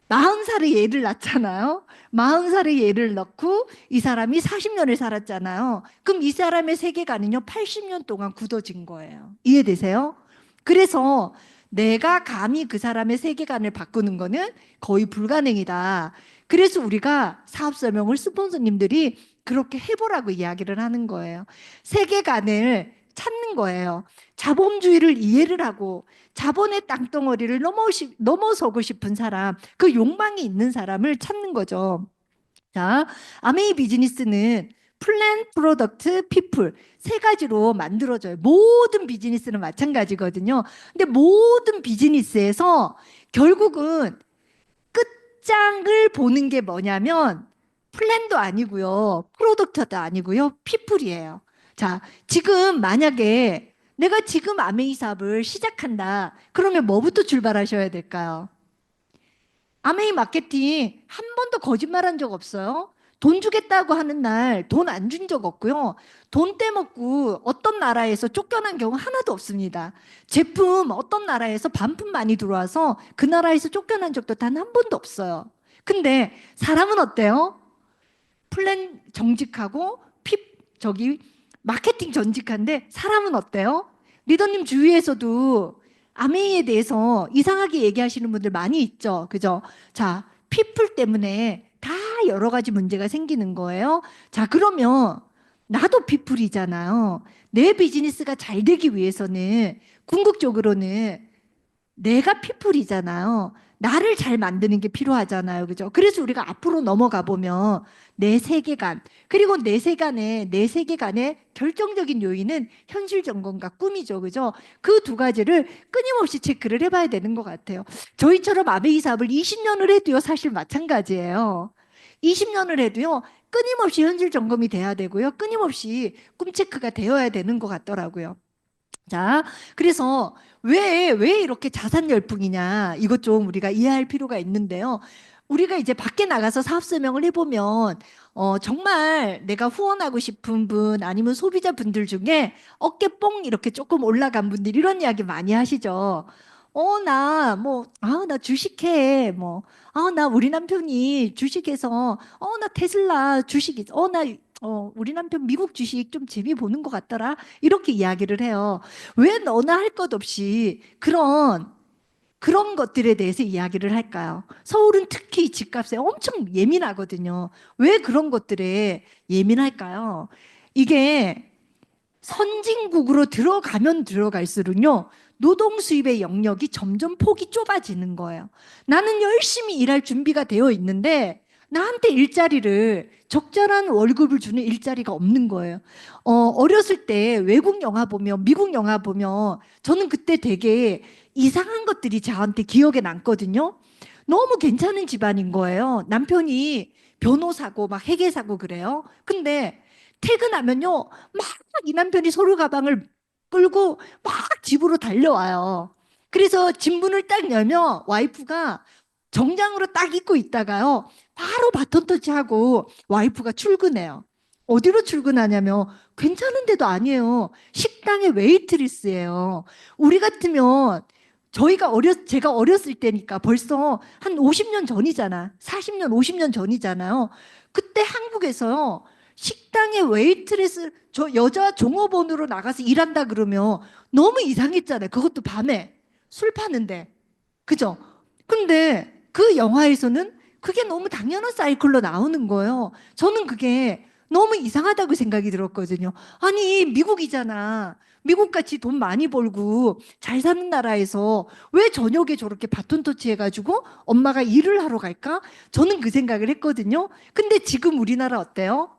40살에 얘를 낳잖아요. 40살에 얘를 낳고 이 사람이 40년을 살았잖아요. 그럼 이 사람의 세계관은요, 80년 동안 굳어진 거예요. 이해되세요? 그래서 내가 감히 그 사람의 세계관을 바꾸는 거는 거의 불가능이다. 그래서 우리가 사업 설명을 스폰서님들이 그렇게 해보라고 이야기를 하는 거예요. 세계관을 찾는 거예요. 자본주의를 이해를 하고 자본의 땅덩어리를 넘어서고 싶은 사람, 그 욕망이 있는 사람을 찾는 거죠. 자, 아메이 비즈니스는 플랜, 프로덕트, 피플 세 가지로 만들어져요. 모든 비즈니스는 마찬가지거든요. 근데 모든 비즈니스에서 결국은 끝장을 보는 게 뭐냐면 플랜도 아니고요. 프로덕트도 아니고요. 피플이에요. 자, 지금 만약에 내가 지금 아메이 사업을 시작한다. 그러면 뭐부터 출발하셔야 될까요? 아메이 마케팅 한 번도 거짓말한 적 없어요. 돈 주겠다고 하는 날 돈 안 준 적 없고요. 돈 떼먹고 어떤 나라에서 쫓겨난 경우 하나도 없습니다. 제품 어떤 나라에서 반품 많이 들어와서 그 나라에서 쫓겨난 적도 단 한 번도 없어요. 근데 사람은 어때요? 플랜 정직하고 저기 마케팅 전직한데 사람은 어때요? 리더님 주위에서도 아메이에 대해서 이상하게 얘기하시는 분들 많이 있죠. 그죠? 자, 피플 때문에 다 여러 가지 문제가 생기는 거예요. 자, 그러면 나도 피플이잖아요. 내 비즈니스가 잘 되기 위해서는 궁극적으로는 내가 피플이잖아요. 나를 잘 만드는 게 필요하잖아요. 그죠? 그래서 우리가 앞으로 넘어가 보면 내 세계관, 그리고 내 세계관의 결정적인 요인은 현실 점검과 꿈이죠. 그죠? 그 두 가지를 끊임없이 체크를 해봐야 되는 것 같아요. 저희처럼 아베이 사업을 20년을 해도요, 사실 마찬가지예요. 20년을 해도요, 끊임없이 현실 점검이 돼야 되고요, 끊임없이 꿈 체크가 되어야 되는 것 같더라고요. 자, 그래서 왜 이렇게 자산 열풍이냐, 이것 좀 우리가 이해할 필요가 있는데요. 우리가 이제 밖에 나가서 사업 설명을 해보면, 정말 내가 후원하고 싶은 분 아니면 소비자 분들 중에 어깨 뽕 이렇게 조금 올라간 분들 이런 이야기 많이 하시죠. 나 주식해. 나 우리 남편이 주식해서, 나 테슬라 주식, 우리 남편 미국 주식 좀 재미 보는 것 같더라. 이렇게 이야기를 해요. 왜 너나 할 것 없이 그런 것들에 대해서 이야기를 할까요? 서울은 특히 집값에 엄청 예민하거든요. 왜 그런 것들에 예민할까요? 이게 선진국으로 들어가면 들어갈수록요, 노동 수입의 영역이 점점 폭이 좁아지는 거예요. 나는 열심히 일할 준비가 되어 있는데 나한테 일자리를 적절한 월급을 주는 일자리가 없는 거예요. 어렸을 때 외국 영화 보면, 미국 영화 보면 저는 그때 되게 이상한 것들이 저한테 기억에 남거든요. 너무 괜찮은 집안인 거예요. 남편이 변호사고 막 회계사고 그래요. 근데 퇴근하면요, 막 이 남편이 서류 가방을 끌고 막 집으로 달려와요. 그래서 집 문을 딱 열면 와이프가 정장으로 딱 입고 있다가요, 바로 바톤 터치하고 와이프가 출근해요. 어디로 출근하냐면 괜찮은 데도 아니에요. 식당의 웨이트리스예요. 우리 같으면 제가 어렸을 때니까 벌써 한 50년 전이잖아. 40년, 50년 전이잖아요. 그때 한국에서요, 식당에 웨이트레스, 저 여자 종업원으로 나가서 일한다 그러면 너무 이상했잖아요. 그것도 밤에 술 파는데. 그죠? 근데 그 영화에서는 그게 너무 당연한 사이클로 나오는 거예요. 저는 그게 너무 이상하다고 생각이 들었거든요. 아니, 미국이잖아. 미국같이 돈 많이 벌고 잘 사는 나라에서 왜 저녁에 저렇게 바톤 터치해가지고 엄마가 일을 하러 갈까? 저는 그 생각을 했거든요. 근데 지금 우리나라 어때요?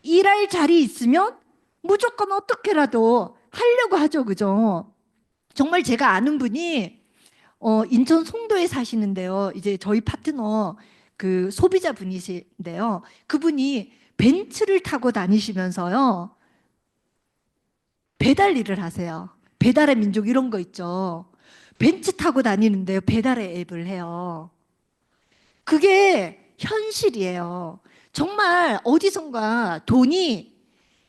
일할 자리 있으면 무조건 어떻게라도 하려고 하죠. 그죠? 정말 제가 아는 분이 인천 송도에 사시는데요. 이제 저희 파트너 그 소비자 분이신데요. 그분이 벤츠를 타고 다니시면서요, 배달 일을 하세요. 배달의 민족 이런 거 있죠. 벤츠 타고 다니는데요, 배달의 앱을 해요. 그게 현실이에요. 정말 어디선가 돈이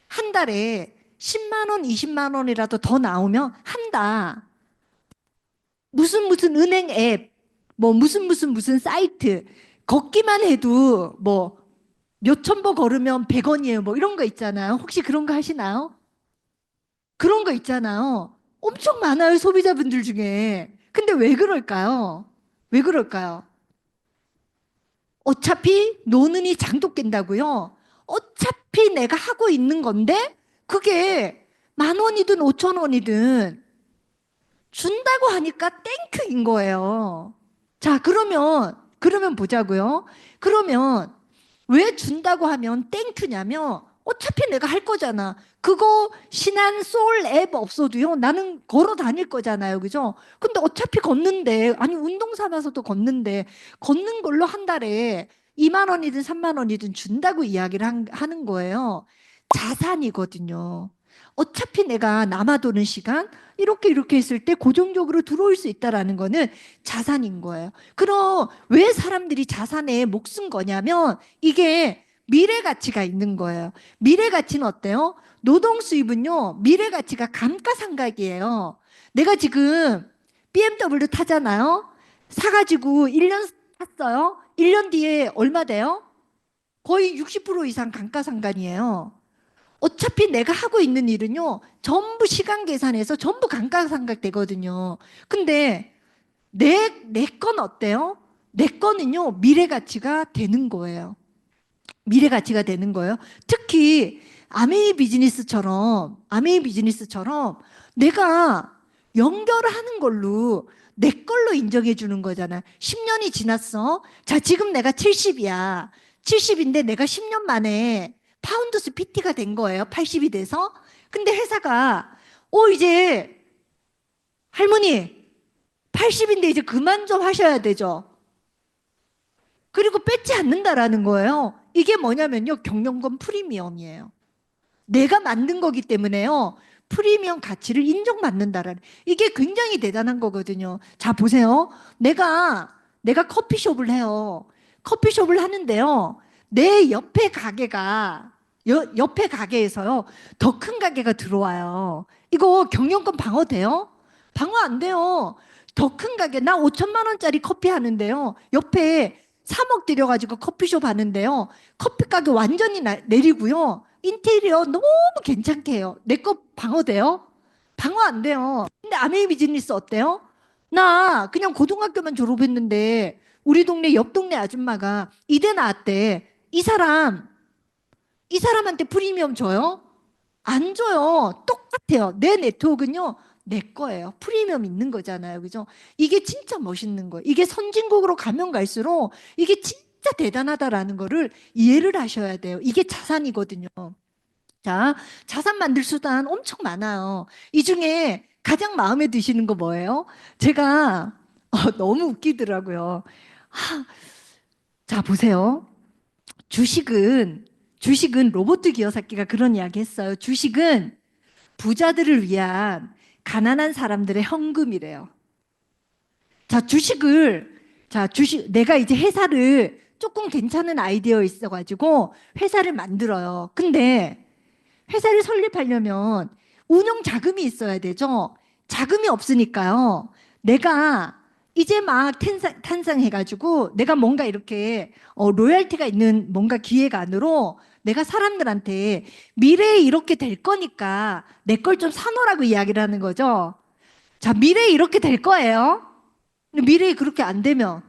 한 달에 10만 원, 20만 원이라도 더 나오면 한다. 무슨 은행 앱, 뭐 무슨 사이트 걷기만 해도 뭐 몇천 보 걸으면 100원이에요. 뭐 이런 거 있잖아요. 혹시 그런 거 하시나요? 그런 거 있잖아요. 엄청 많아요, 소비자분들 중에. 근데 왜 그럴까요? 왜 그럴까요? 어차피 노는이 장독 깬다고요. 어차피 내가 하고 있는 건데 그게 10,000원이든 5,000원이든 준다고 하니까 땡큐인 거예요. 자, 그러면 보자고요. 그러면 왜 준다고 하면 땡큐냐면 어차피 내가 할 거잖아. 그거 신한 소울 앱 없어도요. 나는 걸어 다닐 거잖아요. 그죠? 근데 어차피 걷는데 아니 운동 삼아서도 걷는데 걷는 걸로 한 달에 2만 원이든 3만 원이든 준다고 이야기를 하는 거예요. 자산이거든요. 어차피 내가 남아 도는 시간 이렇게 했을 때 고정적으로 들어올 수 있다라는 거는 자산인 거예요. 그럼 왜 사람들이 자산에 목숨 거냐면 이게 미래 가치가 있는 거예요. 미래 가치는 어때요? 노동 수입은요, 미래 가치가 감가상각이에요. 내가 지금 BMW 타잖아요. 사가지고 1년 탔어요. 1년 뒤에 얼마 돼요? 거의 60% 이상 감가상각이에요. 어차피 내가 하고 있는 일은요, 전부 시간 계산해서 전부 감가상각 되거든요. 근데 내 건 어때요? 내 거는요, 미래 가치가 되는 거예요. 미래 가치가 되는 거예요. 특히 아메이 비즈니스처럼 내가 연결하는 걸로 내 걸로 인정해 주는 거잖아. 10년이 지났어. 자, 지금 내가 70이야. 70인데 내가 10년 만에 파운드스 PT가 된 거예요. 80이 돼서. 근데 회사가 이제 할머니 80인데 이제 그만 좀 하셔야 되죠. 그리고 뺏지 않는다라는 거예요. 이게 뭐냐면요. 경영권 프리미엄이에요. 내가 만든 거기 때문에요. 프리미엄 가치를 인정받는다라는 이게 굉장히 대단한 거거든요. 자, 보세요. 내가 커피숍을 해요. 커피숍을 하는데요. 내 옆에 가게에서요. 더 큰 가게가 들어와요. 이거 경영권 방어 돼요? 방어 안 돼요. 더 큰 가게 나 5천만 원짜리 커피 하는데요. 옆에 3억 들여가지고 커피숍 하는데요. 커피 가게 완전히 내리고요. 인테리어 너무 괜찮게 해요. 내 거 방어돼요? 방어 안 돼요. 근데 아메이 비즈니스 어때요? 나 그냥 고등학교만 졸업했는데 우리 동네 옆 동네 아줌마가 이대 나왔대. 이 사람한테 프리미엄 줘요? 안 줘요. 똑같아요. 내 네트워크는요, 내 거예요. 프리미엄 있는 거잖아요. 그죠? 이게 진짜 멋있는 거예요. 이게 선진국으로 가면 갈수록 이게 진짜 대단하다라는 거를 이해를 하셔야 돼요. 이게 자산이거든요. 자, 자산 만들 수단 엄청 많아요. 이 중에 가장 마음에 드시는 거 뭐예요? 제가 너무 웃기더라고요. 하, 자, 보세요. 주식은 로버트 기요사키가 그런 이야기 했어요. 주식은 부자들을 위한 가난한 사람들의 헌금이래요. 자, 내가 이제 회사를 조금 괜찮은 아이디어 있어가지고 회사를 만들어요. 근데 회사를 설립하려면 운영 자금이 있어야 되죠. 자금이 없으니까요. 내가 이제 막 탄생해가지고 내가 뭔가 이렇게 로열티가 있는 뭔가 기획안으로 내가 사람들한테 미래에 이렇게 될 거니까 내 걸 좀 사놓으라고 이야기를 하는 거죠. 자, 미래에 이렇게 될 거예요. 근데 미래에 그렇게 안 되면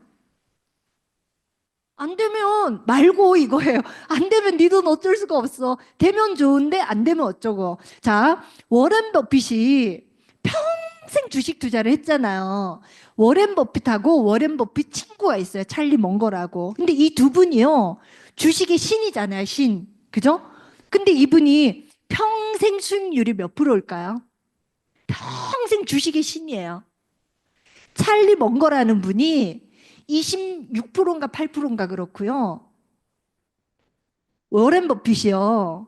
말고 이거예요. 안 되면 네 돈 어쩔 수가 없어. 되면 좋은데 안 되면 어쩌고. 자, 워렌 버핏이 평생 주식 투자를 했잖아요. 워렌 버핏하고 워렌 버핏 친구가 있어요. 찰리 멍거라고. 근데 이 두 분이요. 주식의 신이잖아요. 신. 그죠? 근데 이분이 평생 수익률이 몇 프로일까요? 평생 주식의 신이에요. 찰리 멍거라는 분이 26%인가 8%인가 그렇고요. 워렌 버핏이요.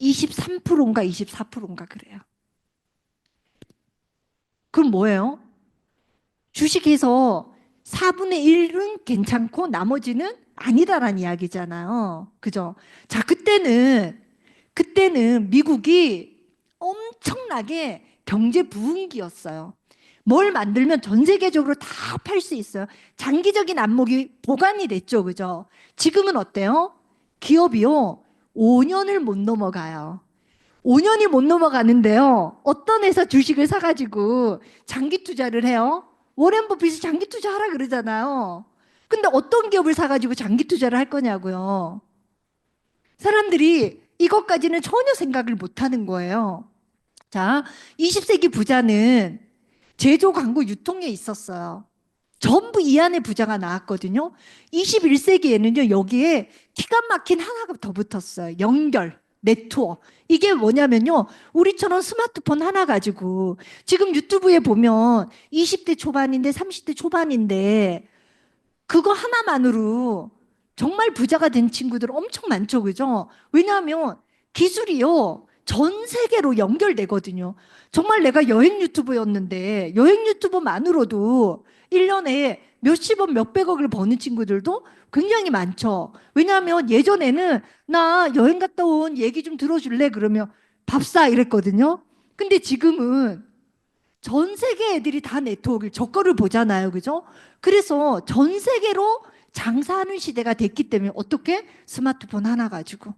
23%인가 24%인가 그래요. 그럼 뭐예요? 주식에서 4분의 1은 괜찮고 나머지는 아니다라는 이야기잖아요. 그죠? 자, 그때는 미국이 엄청나게 경제 부흥기였어요. 뭘 만들면 전 세계적으로 다 팔 수 있어요. 장기적인 안목이 보관이 됐죠. 그죠? 지금은 어때요? 기업이요. 5년을 못 넘어가요. 5년이 못 넘어가는데요. 어떤 회사 주식을 사가지고 장기 투자를 해요? 워렌 버핏이 장기 투자하라 그러잖아요. 근데 어떤 기업을 사가지고 장기 투자를 할 거냐고요. 사람들이 이것까지는 전혀 생각을 못 하는 거예요. 자, 20세기 부자는 제조, 광고, 유통에 있었어요. 전부 이 안에 부자가 나왔거든요. 21세기에는요, 여기에 기가 막힌 하나가 더 붙었어요. 연결, 네트워크. 이게 뭐냐면요, 우리처럼 스마트폰 하나 가지고, 지금 유튜브에 보면 20대 초반인데, 30대 초반인데, 그거 하나만으로 정말 부자가 된 친구들 엄청 많죠, 그죠? 왜냐하면 기술이요, 전 세계로 연결되거든요. 정말 내가 여행 유튜버였는데, 여행 유튜버만으로도 1년에 몇십억, 몇백억을 버는 친구들도 굉장히 많죠. 왜냐하면 예전에는 나 여행 갔다 온 얘기 좀 들어줄래? 그러면 밥사 이랬거든요. 근데 지금은 전 세계 애들이 다 네트워크를 저 거를 보잖아요. 그죠? 그래서 전 세계로 장사하는 시대가 됐기 때문에 어떻게? 스마트폰 하나 가지고.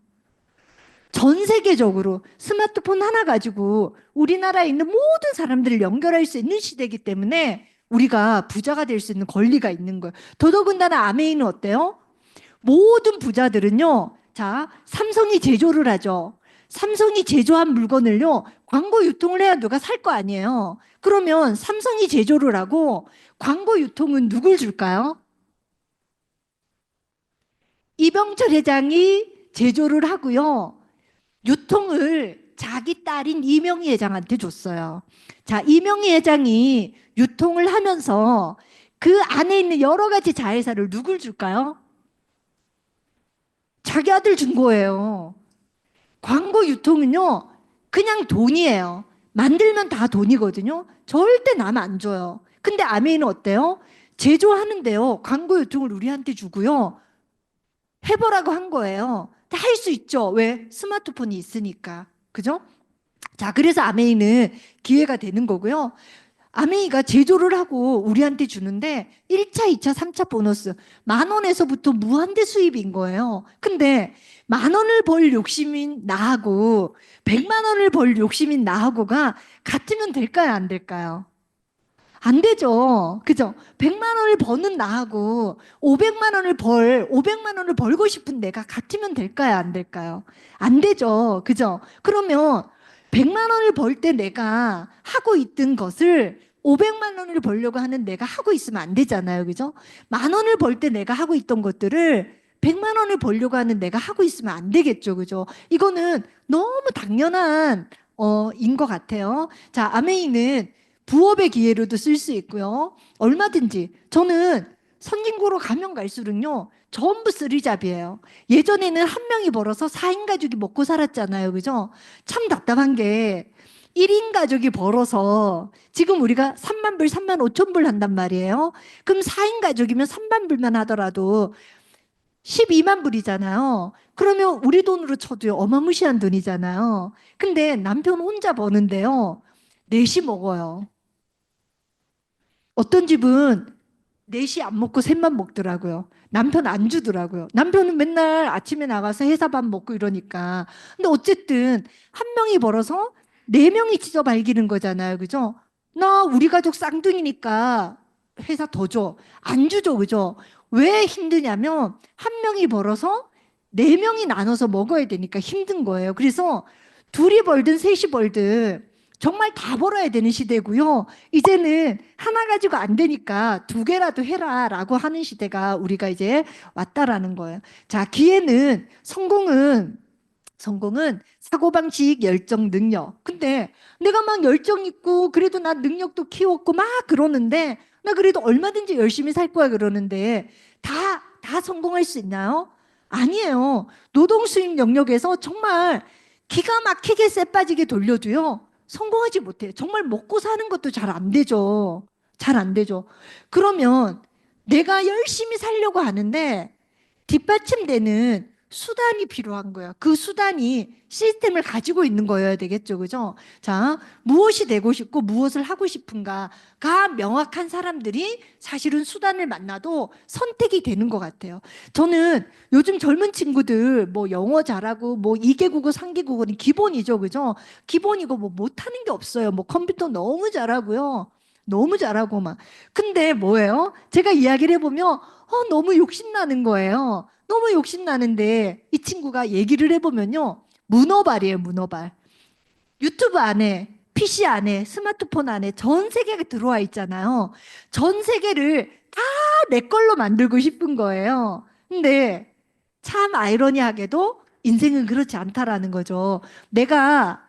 전 세계적으로 스마트폰 하나 가지고 우리나라에 있는 모든 사람들을 연결할 수 있는 시대이기 때문에 우리가 부자가 될 수 있는 권리가 있는 거예요. 더더군다나 아메이는 어때요? 모든 부자들은요, 자, 삼성이 제조를 하죠. 삼성이 제조한 물건을요, 광고 유통을 해야 누가 살 거 아니에요. 그러면 삼성이 제조를 하고 광고 유통은 누굴 줄까요? 이병철 회장이 제조를 하고요. 유통을 자기 딸인 이명희 회장한테 줬어요. 자, 이명희 회장이 유통을 하면서 그 안에 있는 여러 가지 자회사를 누굴 줄까요? 자기 아들 준 거예요. 광고 유통은요, 그냥 돈이에요. 만들면 다 돈이거든요. 절대 남 안 줘요. 근데 아메이는 어때요? 제조하는데요, 광고 유통을 우리한테 주고요. 해보라고 한 거예요. 다 할 수 있죠. 왜? 스마트폰이 있으니까. 그죠? 자, 그래서 아메이는 기회가 되는 거고요. 아메이가 제조를 하고 우리한테 주는데 1차, 2차, 3차 보너스 10,000원에서부터 무한대 수입인 거예요. 근데 10,000원을 벌 욕심인 나하고 100만 원을 벌 욕심인 나하고가 같으면 될까요? 안 될까요? 안 되죠. 그죠? 100만 원을 버는 나하고 500만 원을 벌고 싶은 내가 같으면 될까요? 안 될까요? 안 되죠. 그죠? 그러면 100만 원을 벌 때 내가 하고 있던 것을 500만 원을 벌려고 하는 내가 하고 있으면 안 되잖아요. 그죠? 10,000원을 벌 때 내가 하고 있던 것들을 100만 원을 벌려고 하는 내가 하고 있으면 안 되겠죠. 그죠? 이거는 너무 당연한 인 것 같아요. 자, 아메이는 부업의 기회로도 쓸 수 있고요. 얼마든지. 저는 선진국으로 가면 갈수록요, 전부 쓰리잡이에요. 예전에는 한 명이 벌어서 4인 가족이 먹고 살았잖아요. 그죠? 참 답답한 게 1인 가족이 벌어서 지금 우리가 3만 불, 3만 5천 불 한단 말이에요. 그럼 4인 가족이면 3만 불만 하더라도 12만 불이잖아요. 그러면 우리 돈으로 쳐도 어마무시한 돈이잖아요. 근데 남편 혼자 버는데요, 넷이 먹어요. 어떤 집은 넷이 안 먹고 셋만 먹더라고요. 남편 안 주더라고요. 남편은 맨날 아침에 나가서 회사 밥 먹고 이러니까. 근데 어쨌든 한 명이 벌어서 네 명이 찢어 발기는 거잖아요. 그죠? 나 우리 가족 쌍둥이니까 회사 더 줘. 안 주죠. 그죠? 왜 힘드냐면 한 명이 벌어서 네 명이 나눠서 먹어야 되니까 힘든 거예요. 그래서 둘이 벌든 셋이 벌든 정말 다 벌어야 되는 시대고요. 이제는 하나 가지고 안 되니까 두 개라도 해라라고 하는 시대가 우리가 이제 왔다라는 거예요. 자, 기회는 성공은 사고방식, 열정, 능력. 근데 내가 막 열정 있고 그래도 나 능력도 키웠고 막 그러는데 나 그래도 얼마든지 열심히 살 거야 그러는데 다 성공할 수 있나요? 아니에요. 노동 수입 영역에서 정말 기가 막히게 쎄 빠지게 돌려도요, 성공하지 못해요. 정말 먹고 사는 것도 잘 안 되죠. 잘 안 되죠. 그러면 내가 열심히 살려고 하는데 뒷받침되는 수단이 필요한 거예요. 그 수단이 시스템을 가지고 있는 거여야 되겠죠. 그죠? 자, 무엇이 되고 싶고 무엇을 하고 싶은가가 명확한 사람들이 사실은 수단을 만나도 선택이 되는 것 같아요. 저는 요즘 젊은 친구들 뭐 영어 잘하고 뭐 2개국어, 3개국어는 기본이죠. 그죠? 기본이고 뭐 못하는 게 없어요. 뭐 컴퓨터 너무 잘하고요. 너무 잘하고 막. 근데 뭐예요? 제가 이야기를 해보면 너무 욕심나는 거예요. 너무 욕심나는데 이 친구가 얘기를 해보면요. 문어발이에요, 문어발. 유튜브 안에, PC 안에, 스마트폰 안에 전 세계가 들어와 있잖아요. 전 세계를 다 내 걸로 만들고 싶은 거예요. 근데 참 아이러니하게도 인생은 그렇지 않다라는 거죠. 내가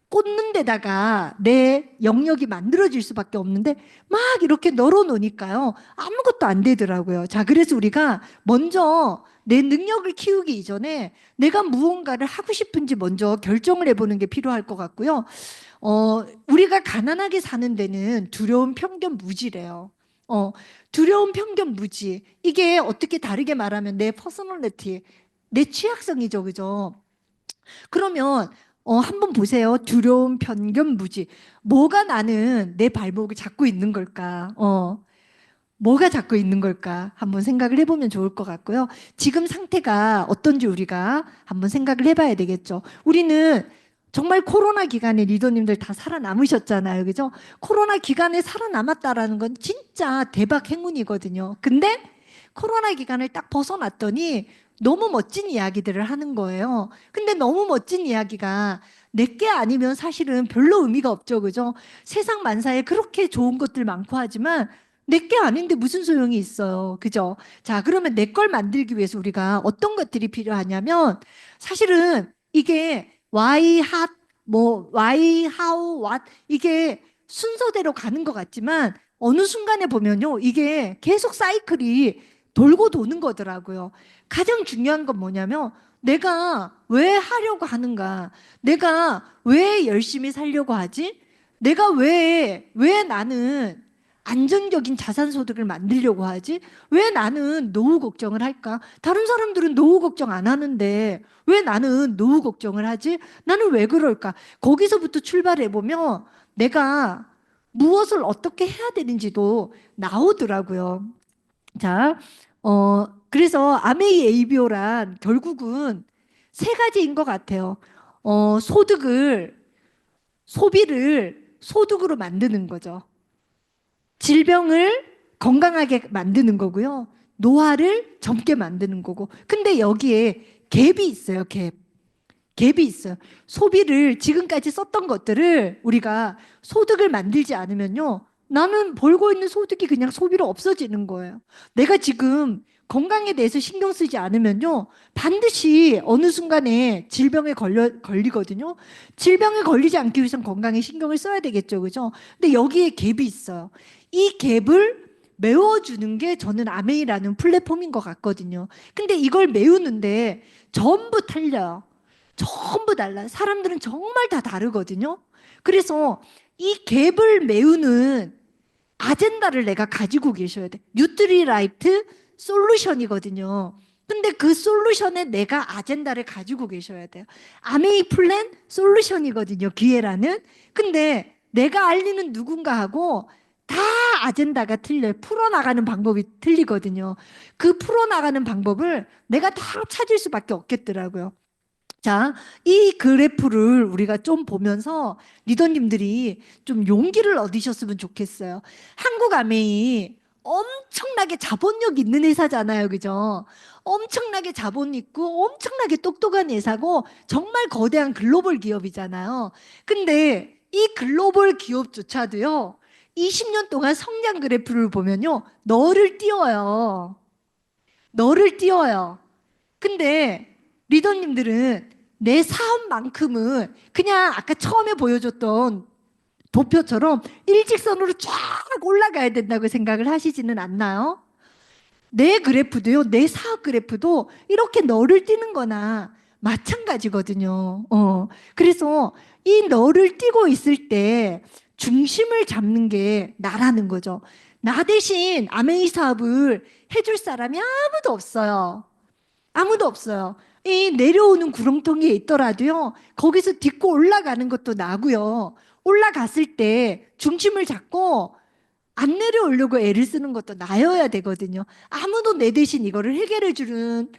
꽂는 데다가 내 영역이 만들어질 수밖에 없는데 막 이렇게 널어놓으니까요. 아무것도 안 되더라고요. 자, 그래서 우리가 먼저 내 능력을 키우기 이전에 내가 무언가를 하고 싶은지 먼저 결정을 해보는 게 필요할 것 같고요. 우리가 가난하게 사는 데는 두려움, 편견, 무지래요. 어, 두려움, 편견, 무지. 이게 어떻게 다르게 말하면 내 퍼스널리티, 내 취약성이죠. 그죠? 그러면 한번 보세요. 두려움, 편견, 무지. 뭐가 나는 내 발목을 잡고 있는 걸까? 뭐가 잡고 있는 걸까? 한번 생각을 해보면 좋을 것 같고요. 지금 상태가 어떤지 우리가 한번 생각을 해봐야 되겠죠. 우리는 정말 코로나 기간에 리더님들 다 살아남으셨잖아요. 그죠? 코로나 기간에 살아남았다라는 건 진짜 대박 행운이거든요. 근데 코로나 기간을 딱 벗어났더니 너무 멋진 이야기들을 하는 거예요. 근데 너무 멋진 이야기가 내게 아니면 사실은 별로 의미가 없죠. 그죠? 세상 만사에 그렇게 좋은 것들 많고 하지만 내 게 아닌데 무슨 소용이 있어요. 그죠? 자, 그러면 내 걸 만들기 위해서 우리가 어떤 것들이 필요하냐면 사실은 이게 why, how, 뭐 why, how, what 이게 순서대로 가는 것 같지만 어느 순간에 보면요. 이게 계속 사이클이 돌고 도는 거더라고요. 가장 중요한 건 뭐냐면 내가 왜 하려고 하는가? 내가 왜 열심히 살려고 하지? 내가 왜 나는 안정적인 자산 소득을 만들려고 하지? 왜 나는 노후 걱정을 할까? 다른 사람들은 노후 걱정 안 하는데 왜 나는 노후 걱정을 하지? 나는 왜 그럴까? 거기서부터 출발해 보면 내가 무엇을 어떻게 해야 되는지도 나오더라고요. 자, 그래서 아메이 에이비오란 결국은 세 가지인 것 같아요. 소득을, 소비를 소득으로 만드는 거죠. 질병을 건강하게 만드는 거고요. 노화를 젊게 만드는 거고. 근데 여기에 갭이 있어요, 갭. 갭이 있어요. 소비를 지금까지 썼던 것들을 우리가 소득을 만들지 않으면요. 나는 벌고 있는 소득이 그냥 소비로 없어지는 거예요. 내가 지금 건강에 대해서 신경 쓰지 않으면요. 반드시 어느 순간에 질병에 걸리거든요. 질병에 걸리지 않기 위해서는 건강에 신경을 써야 되겠죠. 그죠? 근데 여기에 갭이 있어요. 이 갭을 메워주는 게 저는 아메이라는 플랫폼인 것 같거든요. 근데 이걸 메우는데 전부 틀려요. 전부 달라요. 사람들은 정말 다 다르거든요. 그래서 이 갭을 메우는 아젠다를 내가 가지고 계셔야 돼. 뉴트리라이트 솔루션이거든요. 근데 그 솔루션에 내가 아젠다를 가지고 계셔야 돼요. 아메이 플랜 솔루션이거든요. 기회라는. 근데 내가 알리는 누군가하고 다 아젠다가 틀려요. 풀어나가는 방법이 틀리거든요. 그 풀어나가는 방법을 내가 다 찾을 수밖에 없겠더라고요. 자, 이 그래프를 우리가 좀 보면서 리더님들이 좀 용기를 얻으셨으면 좋겠어요. 한국 아메이 엄청나게 자본력 있는 회사잖아요. 그죠? 엄청나게 자본 있고 엄청나게 똑똑한 회사고 정말 거대한 글로벌 기업이잖아요. 근데 이 글로벌 기업조차도요. 20년 동안 성장 그래프를 보면요. 너를 띄워요. 너를 띄워요. 근데 리더님들은 내 사업만큼은 그냥 아까 처음에 보여줬던 도표처럼 일직선으로 쫙 올라가야 된다고 생각을 하시지는 않나요? 내 그래프도요, 내 사업 그래프도 이렇게 너를 띄는 거나 마찬가지거든요. 그래서 이 너를 띄고 있을 때 중심을 잡는 게 나라는 거죠. 나 대신 아메이 사업을 해줄 사람이 아무도 없어요. 아무도 없어요. 이 내려오는 구렁텅이에 있더라도요, 거기서 딛고 올라가는 것도 나고요. 올라갔을 때 중심을 잡고 안 내려오려고 애를 쓰는 것도 나여야 되거든요. 아무도 내 대신 이거를 해결해 주는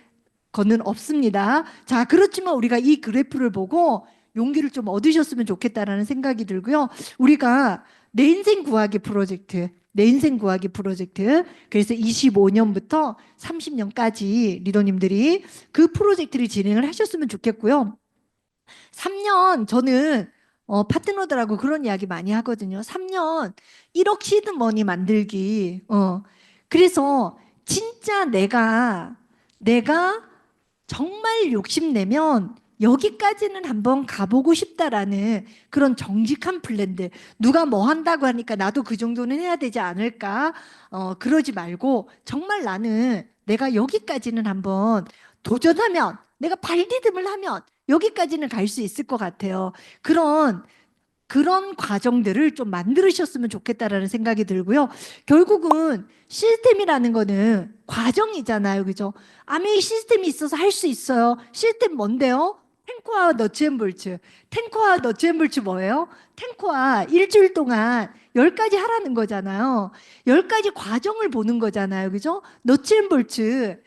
거는 없습니다. 자, 그렇지만 우리가 이 그래프를 보고 용기를 좀 얻으셨으면 좋겠다라는 생각이 들고요. 우리가 내 인생 구하기 프로젝트, 내 인생 구하기 프로젝트. 그래서 25년부터 30년까지 리더님들이 그 프로젝트를 진행을 하셨으면 좋겠고요. 3년 저는 파트너들하고 그런 이야기 많이 하거든요. 3년 1억 시드머니 만들기. 그래서 진짜 내가 정말 욕심내면 여기까지는 한번 가보고 싶다라는 그런 정직한 플랜들. 누가 뭐 한다고 하니까 나도 그 정도는 해야 되지 않을까? 그러지 말고 정말 나는 내가 여기까지는 한번 도전하면, 내가 발디듬을 하면 여기까지는 갈 수 있을 것 같아요. 그런 과정들을 좀 만들으셨으면 좋겠다라는 생각이 들고요. 결국은 시스템이라는 거는 과정이잖아요. 그죠? 아메이 시스템이 있어서 할 수 있어요. 시스템 뭔데요? 탱커와 너츠앤볼츠. 탱커와 너츠앤볼츠 뭐예요? 탱커와 일주일 동안 10가지 하라는 거잖아요. 10가지 과정을 보는 거잖아요. 그죠? 너츠앤볼츠.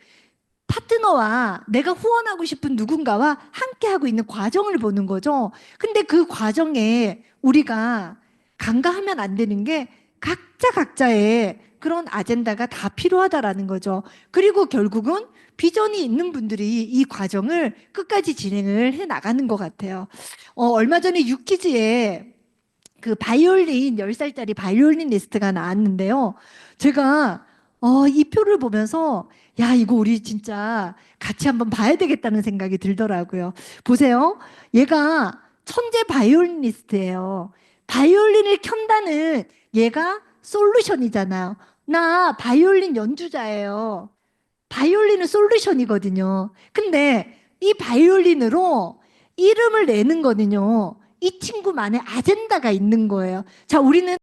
파트너와 내가 후원하고 싶은 누군가와 함께 하고 있는 과정을 보는 거죠. 근데 그 과정에 우리가 간과하면 안 되는 게 각자의 그런 아젠다가 다 필요하다라는 거죠. 그리고 결국은 비전이 있는 분들이 이 과정을 끝까지 진행을 해 나가는 것 같아요. 얼마 전에 유키즈에 그 바이올린 10살짜리 바이올린 리스트가 나왔는데요. 제가 이 표를 보면서 야, 이거 우리 진짜 같이 한번 봐야 되겠다는 생각이 들더라고요. 보세요. 얘가 천재 바이올리니스트예요. 바이올린을 켠다는 얘가 솔루션이잖아요. 나 바이올린 연주자예요. 바이올린은 솔루션이거든요. 근데 이 바이올린으로 이름을 내는 거는요, 이 친구만의 아젠다가 있는 거예요. 자, 우리는